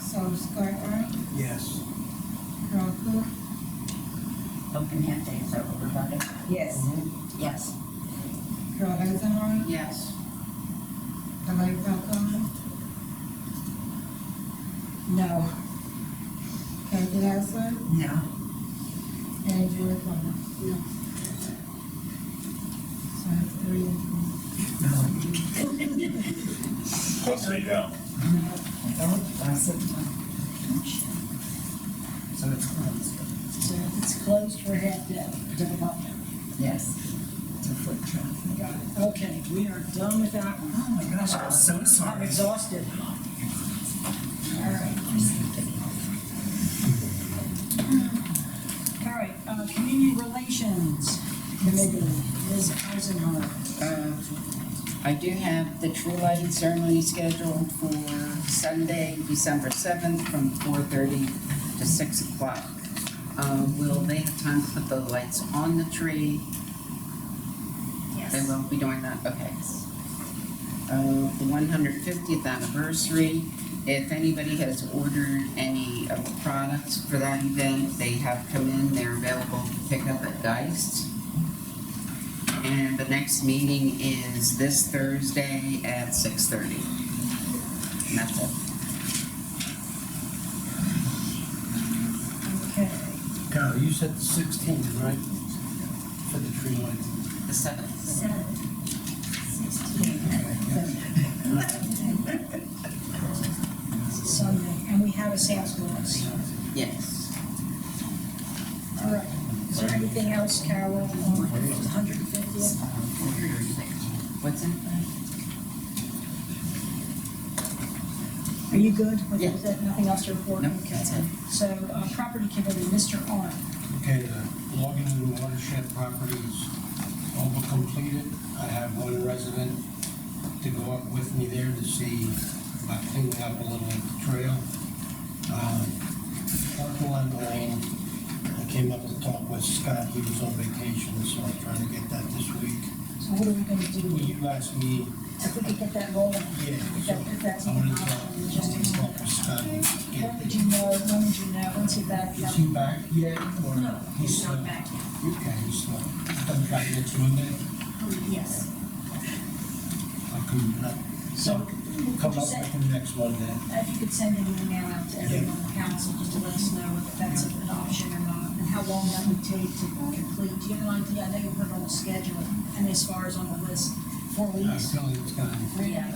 so Scott Art, Yes. Carol Cook, Open half day, is that what we're talking? yes. Yes. Carol Eisenhardt, Yes. Elaine Falcone, No. Kathy Hassler, No. and Julie Plummer. No. So I have 3 and 3. I'll say no. I said no. So it's closed. So it's closed for half day to the public. Yes. To foot traffic. Got it. Okay, we are done with that one. Oh my gosh, I'm so I'm sorry. exhausted. All right. All right, community relations committee, Ms. Eisenhardt. I do have the tree lighting ceremony scheduled for Sunday, December 7th from 4:30 to 6 o'clock. Will they have time to put the lights on the tree? They will be doing that, okay. The 150th anniversary, if anybody has ordered any of the products for that event, they have come in, they're available to pick up at Geist. And the next meeting is this Thursday at 6:30. And that's it. Okay. Carol, you said the 16th, right? For the tree lighting. The 7th. Sunday, and we have a sales clause. Yes. All right. Is there anything else, Carol, on 150th? What's in? Are you good? Yeah. Is that nothing else to report? No, Okay. that's it. So, property committee, Mr. Arndt. Okay, the logging and watershed property is over completed. I have one resident to go up with me there to see about cleaning up a little of the trail. Parking on the lane, I came up to talk with Scott, he was on vacation, so I'm trying to get that this week. So what are we gonna do? Will you ask me? If we could get that rolling? Yeah. If that's I'm even gonna talk, option, I'm just gonna talk with Scott. When did you know, when's he back? Is he back yet, or? No, he's not back yet. Okay, he's not, coming back next Monday? Yes. I'll come, So, come up with him next Monday. if you could send an email out to everyone on the council, just to let us know if that's an option or not, and how long that would take to complete. Do you have an idea? I know you put it on the schedule, and as far as on the list, 4 I'm weeks? telling you, it's gonna, Yeah,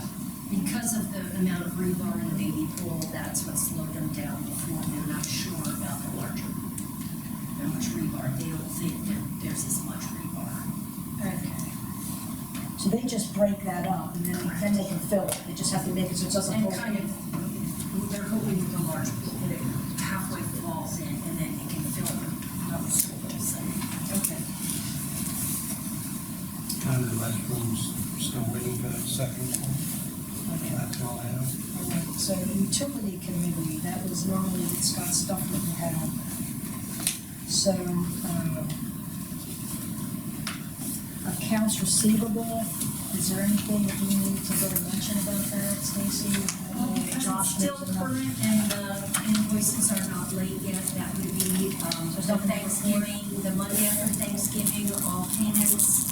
because of the amount of rebar in the baby pool, that's what slowed them down before. They're not sure about the larger, how much rebar. They don't think that there's as much rebar. Okay. So they just break that up, and then they can fill it. They just have to make it so it doesn't And hold. kind of, they're hoping with the larger pool, that it halfway falls in, and then it can fill another school, so. Okay. kind of the restrooms still waiting for that second one. That's all I have. All right, so utility committee, that was normally Scott stuff that we had. So, accounts receivable, is there anything that you need to really mention about that, Stacy? Because Josh it's still knows enough? current and the invoices are not late yet, that would be, the Thanksgiving, the Monday after Thanksgiving, all payments,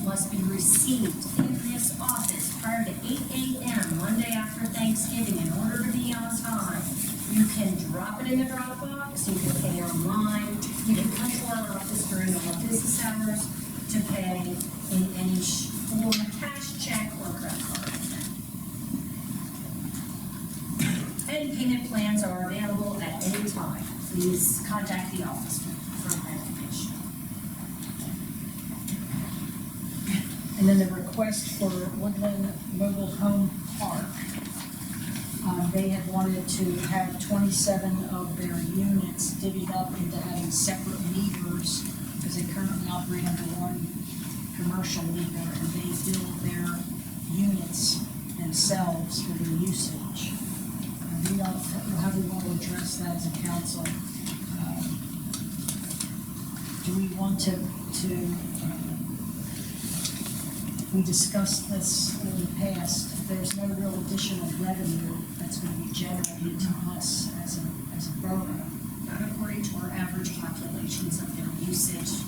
must be received in this office prior to 8 a.m. Monday after Thanksgiving in order to be on time. You can drop it in the Dropbox, you can pay online, you can come to our office during our business hours to pay in any form of cash, check, or credit card. And payment plans are available at any time. Please contact the office for more information. And then the request for Woodland Mobile Home Park. They had wanted to have 27 of their units divvied up into having separate meters, because they currently operate under one commercial meter, and they bill their units themselves for their usage. We don't, how do we want to address that as a council? Do we want to we discussed this in the past, there's no real additional revenue that's going to be generated to us as a borough. Not according to our average populations of their usage.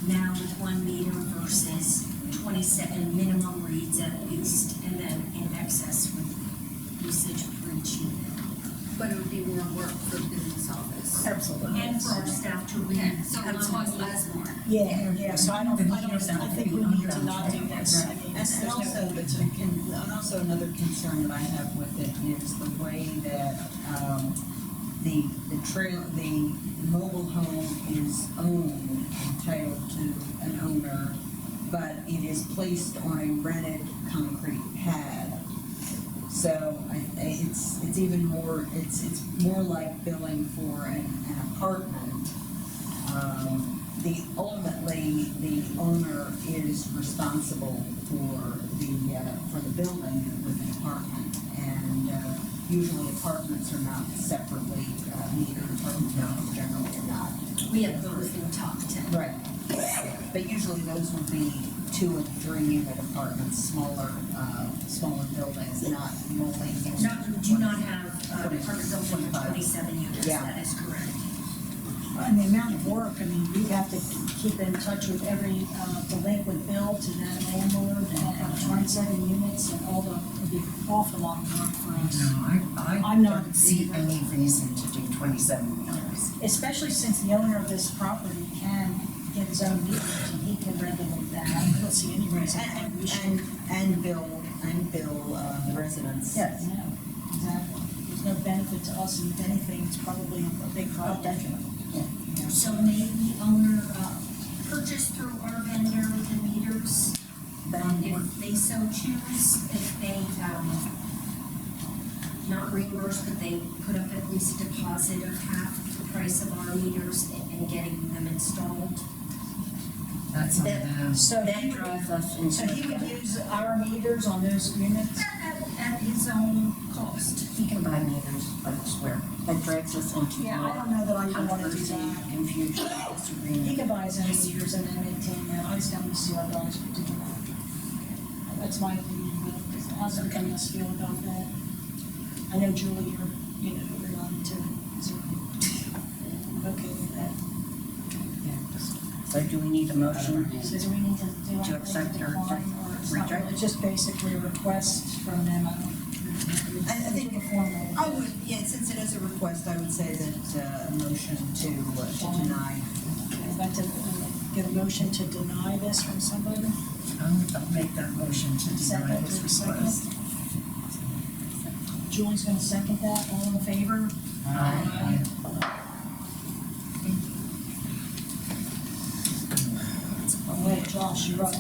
Now with 1 meter versus 27 minimum reads at least, and then in excess with usage for each unit. But it would be more work for the business office. Absolutely. And for our staff to read. Okay, so it would cost us more. Yeah, so I think we need to not do this. I mean, there's no benefit to it. And also another concern that I have with it is the way that, the mobile home is owned, entitled to an owner, but it is placed on a rented concrete pad. So it's even more, it's more like billing for an apartment. Ultimately, the owner is responsible for the building with an apartment. And usually apartments are not separately metered, apartments generally are not. We have both in Topton. Right. But usually those would be 2 and 3 unit apartments, smaller buildings, not multi. Do not have apartment building with 27 units, Yeah. that is correct. And the amount of work, I mean, we have to keep in touch with every delinquent bill to that landlord and 27 units and all the, it'd be an awful lot of work for us. I'm not don't see any reason to do 27 meters. Especially since the owner of this property can get his own meters and he can regulate that. I don't see any reason why we should. And bill the residents. Yes, no, exactly. There's no benefit to us, and if anything, it's probably a big project. So may the owner purchase through our vendor the meters, if they so choose, if they, not reimburse, but they put up at least a deposit of half the price of our meters and getting them installed? That's on them. So That he drives us into. So he would use our meters on those units? At his own cost. He can buy meters elsewhere. That drags us into Yeah, I don't know that I even want to do controversy, that. confusion, He disagreement. can buy his own meters and then maintain them. I just don't see our guys do that. That's my opinion, but how's everybody else feel about that? I know Julie, you're not into it, so okay with that. So do we need a motion? So do we need to do To anything accept to or decline, or it's not reject? really, it's just basically a request from them? I think a formal. I would, yeah, since it is a request, I would say that a motion to deny. I'd like to get a motion to deny this from somebody. I'll make that motion to deny Second, this or a second? request. Julie's gonna second that, all in favor? Aye. Oh, wait, Josh, you're up.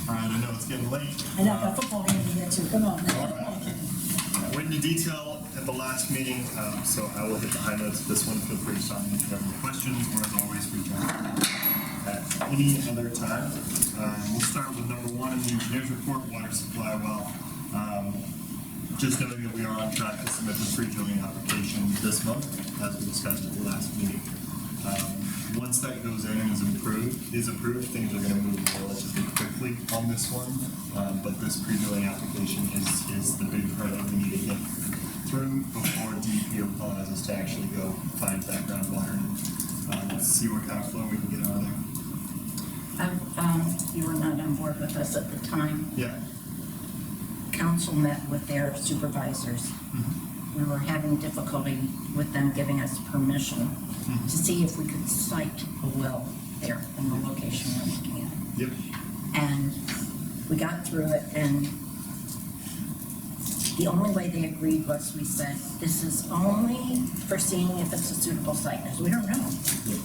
All right, I know it's getting late. I know, got a football game to get to, come on. All right. Went into detail at the last meeting, so I will hit the high notes of this one. Feel free to stop me if you have any questions, or as always, reach out at any other time. We'll start with number 1 in the engineer's report, water supply well. Just noting that we are on track to submit the pre-drilling application this month, as we discussed at the last meeting. Once that goes in and is approved, things are going to move relatively quickly on this one. But this pre-drilling application is the big hurdle we need to get through before DEP allows us to actually go find that groundwater and see what kind of flow we can get out of there. You were not on board with us at the time. Yeah. Council met with their supervisors. We were having difficulty with them giving us permission to see if we could site a well there in the location we're looking at. Yep. And we got through it, and The only way they agreed was we said, this is only for seeing if it's a suitable site, because we don't know.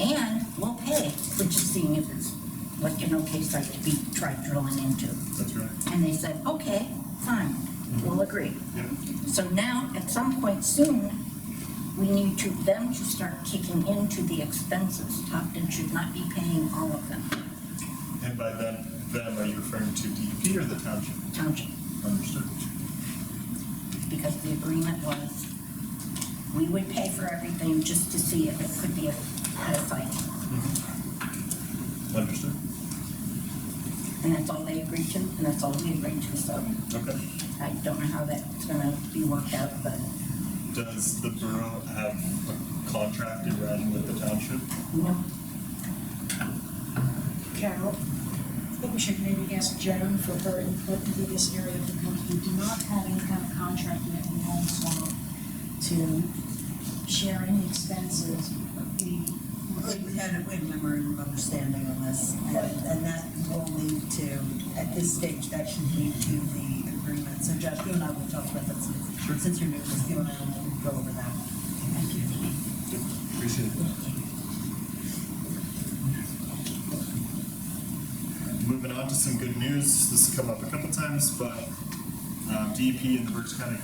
And we'll pay, for just seeing if it's like an okay site to be tried drilling into. That's right. And they said, okay, fine, we'll agree. Yeah. So now, at some point soon, we need them to start kicking into the expenses. Topton should not be paying all of them. And by them, are you referring to DEP or the township? Township. Understood. Because the agreement was, we would pay for everything just to see if it could be a site. Understood. And that's all they agreed to, and that's all we agreed to, so Okay. I don't know how that's gonna be worked out, but Does the borough have a contract in writing with the township? no. Carol, I think we should maybe ask Joan for her input into this area, because we do not have any kind of contract yet with Home Swamp to share any expenses. We had a memorandum of understanding on this, and that will lead to, at this stage, that should lead to the agreement. So Josh, you and I will talk about that since you're new, you and I will go over that. Thank you. Appreciate that. Moving on to some good news. This has come up a couple times, but DEP and the Berks County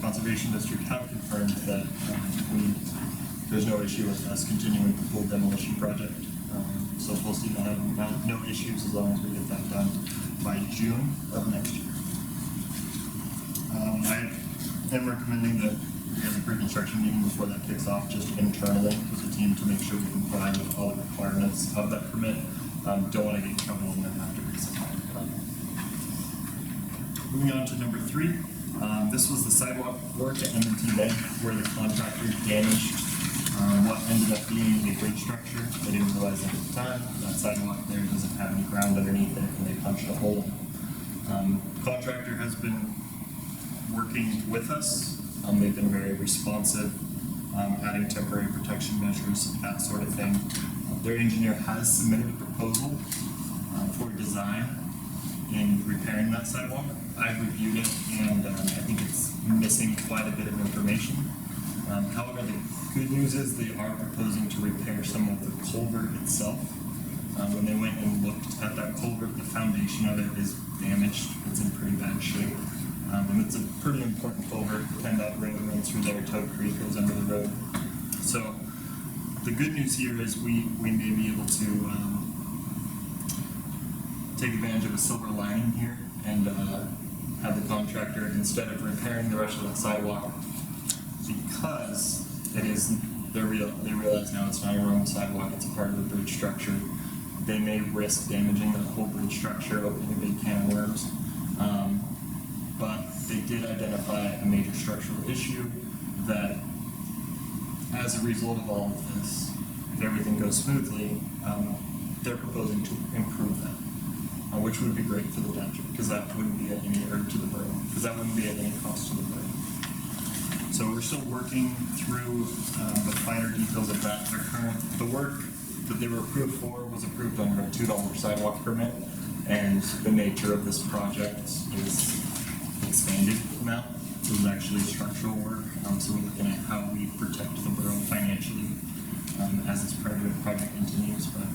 Conservation District have confirmed that there's no issue with us continuing the full demolition project. So full steam ahead, no issues as long as we get that done by June of next year. I am recommending that we have a pre-construction meeting before that kicks off, just internally with the team to make sure we comply with all the requirements of that permit. Don't want to get in trouble and then have to resupply the permit. Moving on to number 3. This was the sidewalk work at M&T Bank where the contractor damaged what ended up being a bridge structure. They didn't realize it at the time. That sidewalk there doesn't have any ground underneath it, and they punched a hole. Contractor has been working with us. They've been very responsive, adding temporary protection measures, that sort of thing. Their engineer has submitted a proposal for design in repairing that sidewalk. I've reviewed it, and I think it's missing quite a bit of information. However, the good news is they are proposing to repair some of the culvert itself. When they went and looked at that culvert, the foundation of it is damaged. It's in pretty bad shape. And it's a pretty important culvert. PennDOT road runs through there, Toad Creek goes under the road. So the good news here is we may be able to take advantage of a silver lining here and have the contractor, instead of repairing the rest of that sidewalk, because they realize now it's not a Roman sidewalk, it's a part of the bridge structure. They may risk damaging the whole bridge structure, opening a big can of worms. But they did identify a major structural issue that, as a result of all of this, if everything goes smoothly, they're proposing to improve that, which would be great for the township, because that wouldn't be at any, or to the borough, because that wouldn't be at any cost to the borough. So we're still working through the finer details of that. The work that they were approved for was approved under a $2 sidewalk permit, and the nature of this project is expanded now. So it's actually structural work. So we're looking at how we protect the borough financially as this project continues. But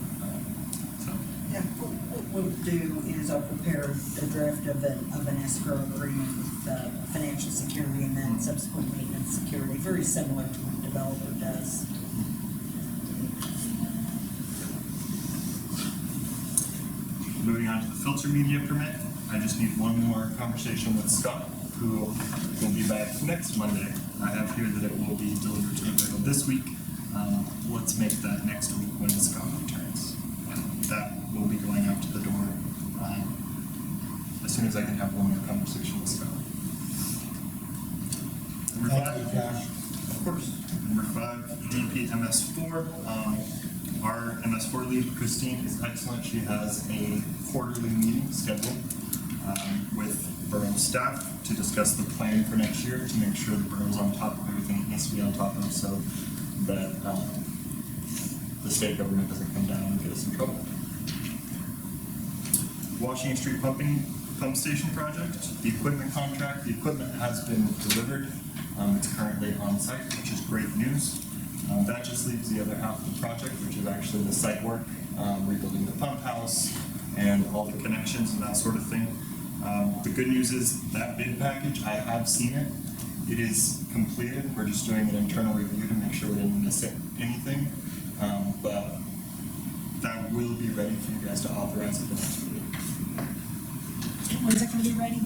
Yeah, what we'll do is I'll prepare a draft of an escrow agreement with financial security and then subsequent maintenance security, very similar to what a developer does. moving on to the filter media permit, I just need one more conversation with Scott, who will be back next Monday. I have here that it will be delivered to the borough this week. Let's make that next week when Scott returns. That will be going out to the door as soon as I can have one more conversation with Scott. Number Thank you, 5, Josh. of course. Number 5, DP MS4. Our MS4 lead, Christine, is excellent. She has a quarterly meeting scheduled with borough staff to discuss the plan for next year, to make sure the borough's on top of everything it needs to be on top of, so that the state government doesn't come down and get us in trouble. Washington Street pumping pump station project, the equipment contract. The equipment has been delivered. It's currently on site, which is great news. That just leaves the other half of the project, which is actually the site work, rebuilding the pump house and all the connections and that sort of thing. The good news is that bid package, I have seen it. It is completed. We're just doing an internal review to make sure we didn't miss anything. But that will be ready for you guys to authorize at the next meeting. When's it gonna be ready?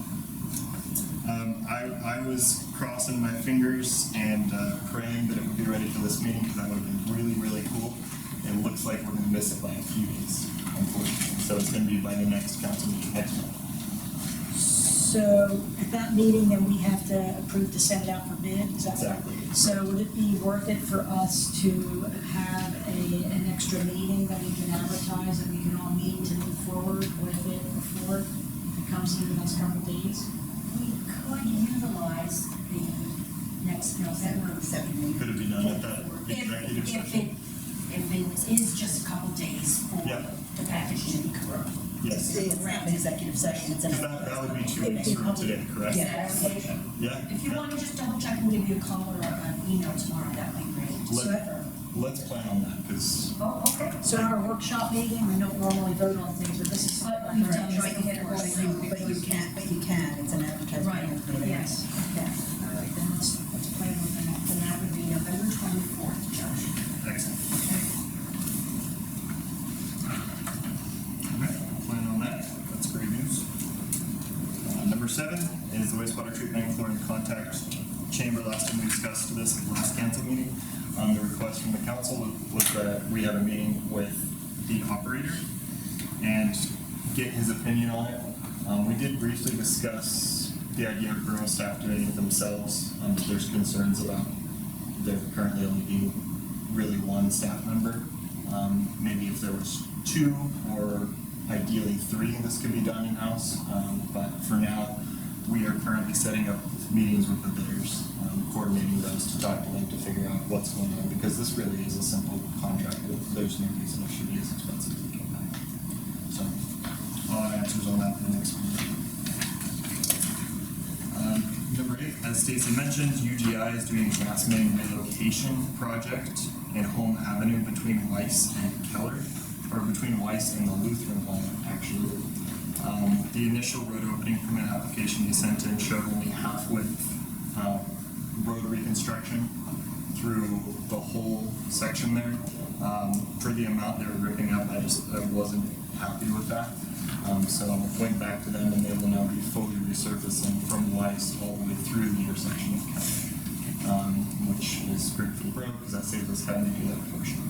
I was crossing my fingers and praying that it would be ready for this meeting because that would have been really, really cool. It looks like we're gonna miss it by a few days, unfortunately. So it's gonna be by the next council meeting next month. So at that meeting, then we have to approve to send it out for bid, is that right? Exactly. So would it be worth it for us to have an extra meeting that we can advertise and we can all meet to move forward with it before it comes in the next couple of days? We could utilize the next November. Could it be done at that executive If session? it is just a couple days for Yeah. the package to be correct. Yes. It's not an executive session, it's an. Because that would be 2 weeks from today, correct? Yeah. Yeah? If you want to just double check and give you a call or an email tomorrow, that'd be great. Let's plan on that, because Oh, okay. So our workshop meeting, we don't normally vote on things, but this is something. But we've done Right, this before, so- But you can, it's an advertisement. Right, yes. Okay, all right, then let's plan with that. And that would be November 24th, Josh. excellent. Okay, I'll plan on that. That's great news. Number 7 is the wastewater treatment and chlorine contact chamber. Last time we discussed this at the last council meeting. The request from the council was that we have a meeting with the operator and get his opinion on it. We did briefly discuss the idea of Borough staff doing it themselves. There's concerns about there currently only being really one staff member. Maybe if there was 2 or ideally 3, this could be done in-house. But for now, we are currently setting up meetings with the bidders, coordinating those to talk to them to figure out what's going on, because this really is a simple contract. There's no reason it should be as expensive as it can be. So, I'll have answers on that in the next meeting. Number 8, as Stacy mentioned, UGI is doing a gas main relocation project in Home Avenue between Weiss and Keller, or between Weiss and the Lutheran plant, actually. The initial road opening permit application they sent in showed only half-width road reconstruction through the whole section there. For the amount they were ripping up, I wasn't happy with that. So I went back to them and they will now be fully resurfacing from Weiss all the way through the intersection of Keller, which is great for the borough because that saves us having to do that portion.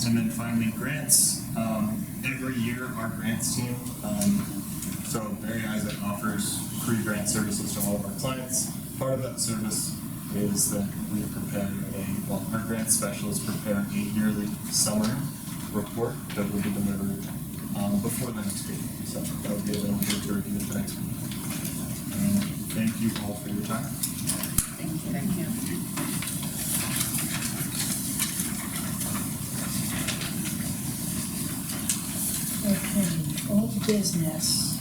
And then finally, grants. Every year, our grants team, so Barry Isaac offers free grant services to all of our clients. Part of that service is that we prepare our grant specialists prepare a yearly summer report that will be delivered before the next meeting. So that will be available to review at the next meeting. Thank you all for your time. Thank you. Okay, old business.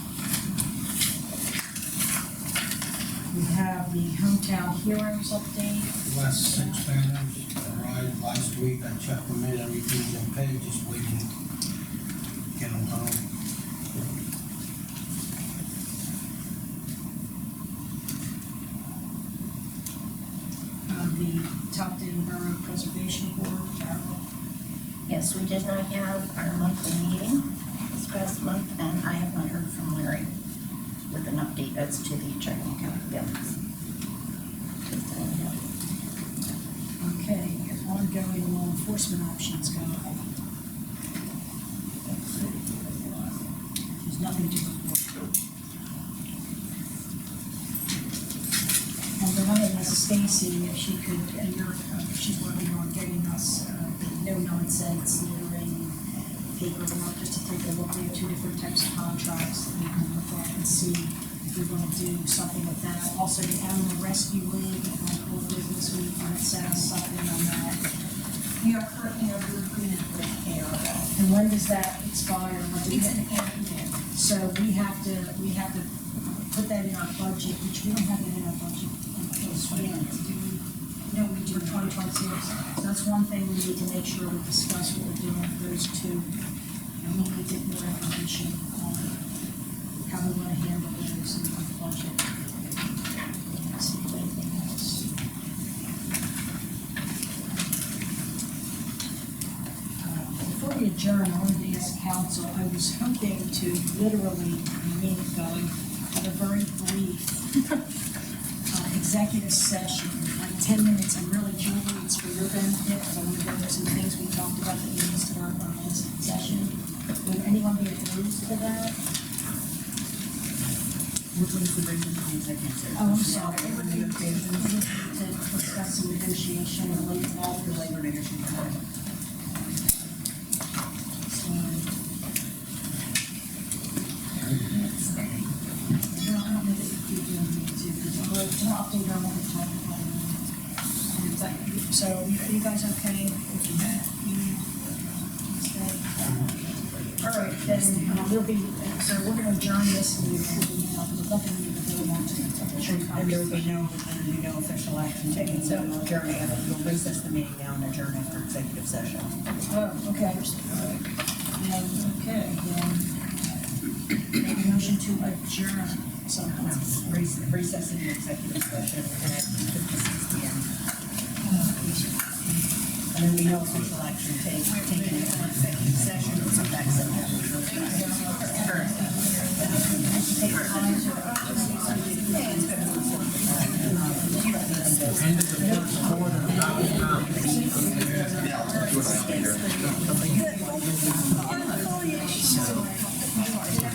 We have the hometown heroes update. Last 6 banners arrived last week. I checked them in, everything's okay, just waiting to get them home. The Topton Borough Preservation Board, Carol. Yes, we did not have our monthly meeting this past month, and I have not heard from Larry with an update as to the checking account balance. Okay, ongoing law enforcement options go. There's nothing to report. And then I asked Stacy if she could, if she's working on getting us no nonsense littering paperwork, just to take a look. We have 2 different types of contracts that we can look at and see if we want to do something with that. Also, the Animal Rescue League, old business, we want to set us something on that. We are currently under agreement with ARL. And when does that expire? What do we It's have- an annual. So we have to put that in our budget, which we don't have it in our budget until spring. No, we do For not. 2026. So that's one thing we need to make sure we discuss what we're doing with those two. And we need to get more information on how we want to handle those in the budget. Let's see if anything else. Before we adjourn, I wanted to ask council, I was hoping to literally meet have a very brief executive session, like 10 minutes, and really, Julie, it's for your benefit, because I want to go over some things we talked about that we missed in our last session. Would anyone be opposed to that? What was the reason for the executive session? Oh, I'm sorry, it would be to discuss some negotiation related to all The labor negotiation. No, I don't know that you do need to, because we're to update on what we talked about. And it's like, so, are you guys okay with that? All right, then, we'll be, so we're gonna adjourn this and we'll be, there's nothing we can do about it. And there will be no official action taken, so adjourning, you'll recess the meeting now and adjourn after executive session. Oh, okay. Okay, then, make a motion to adjourn somehow. Recessing the executive session at 56 p.m. And then we know official action taken in executive session, it's a back End of the first quarter.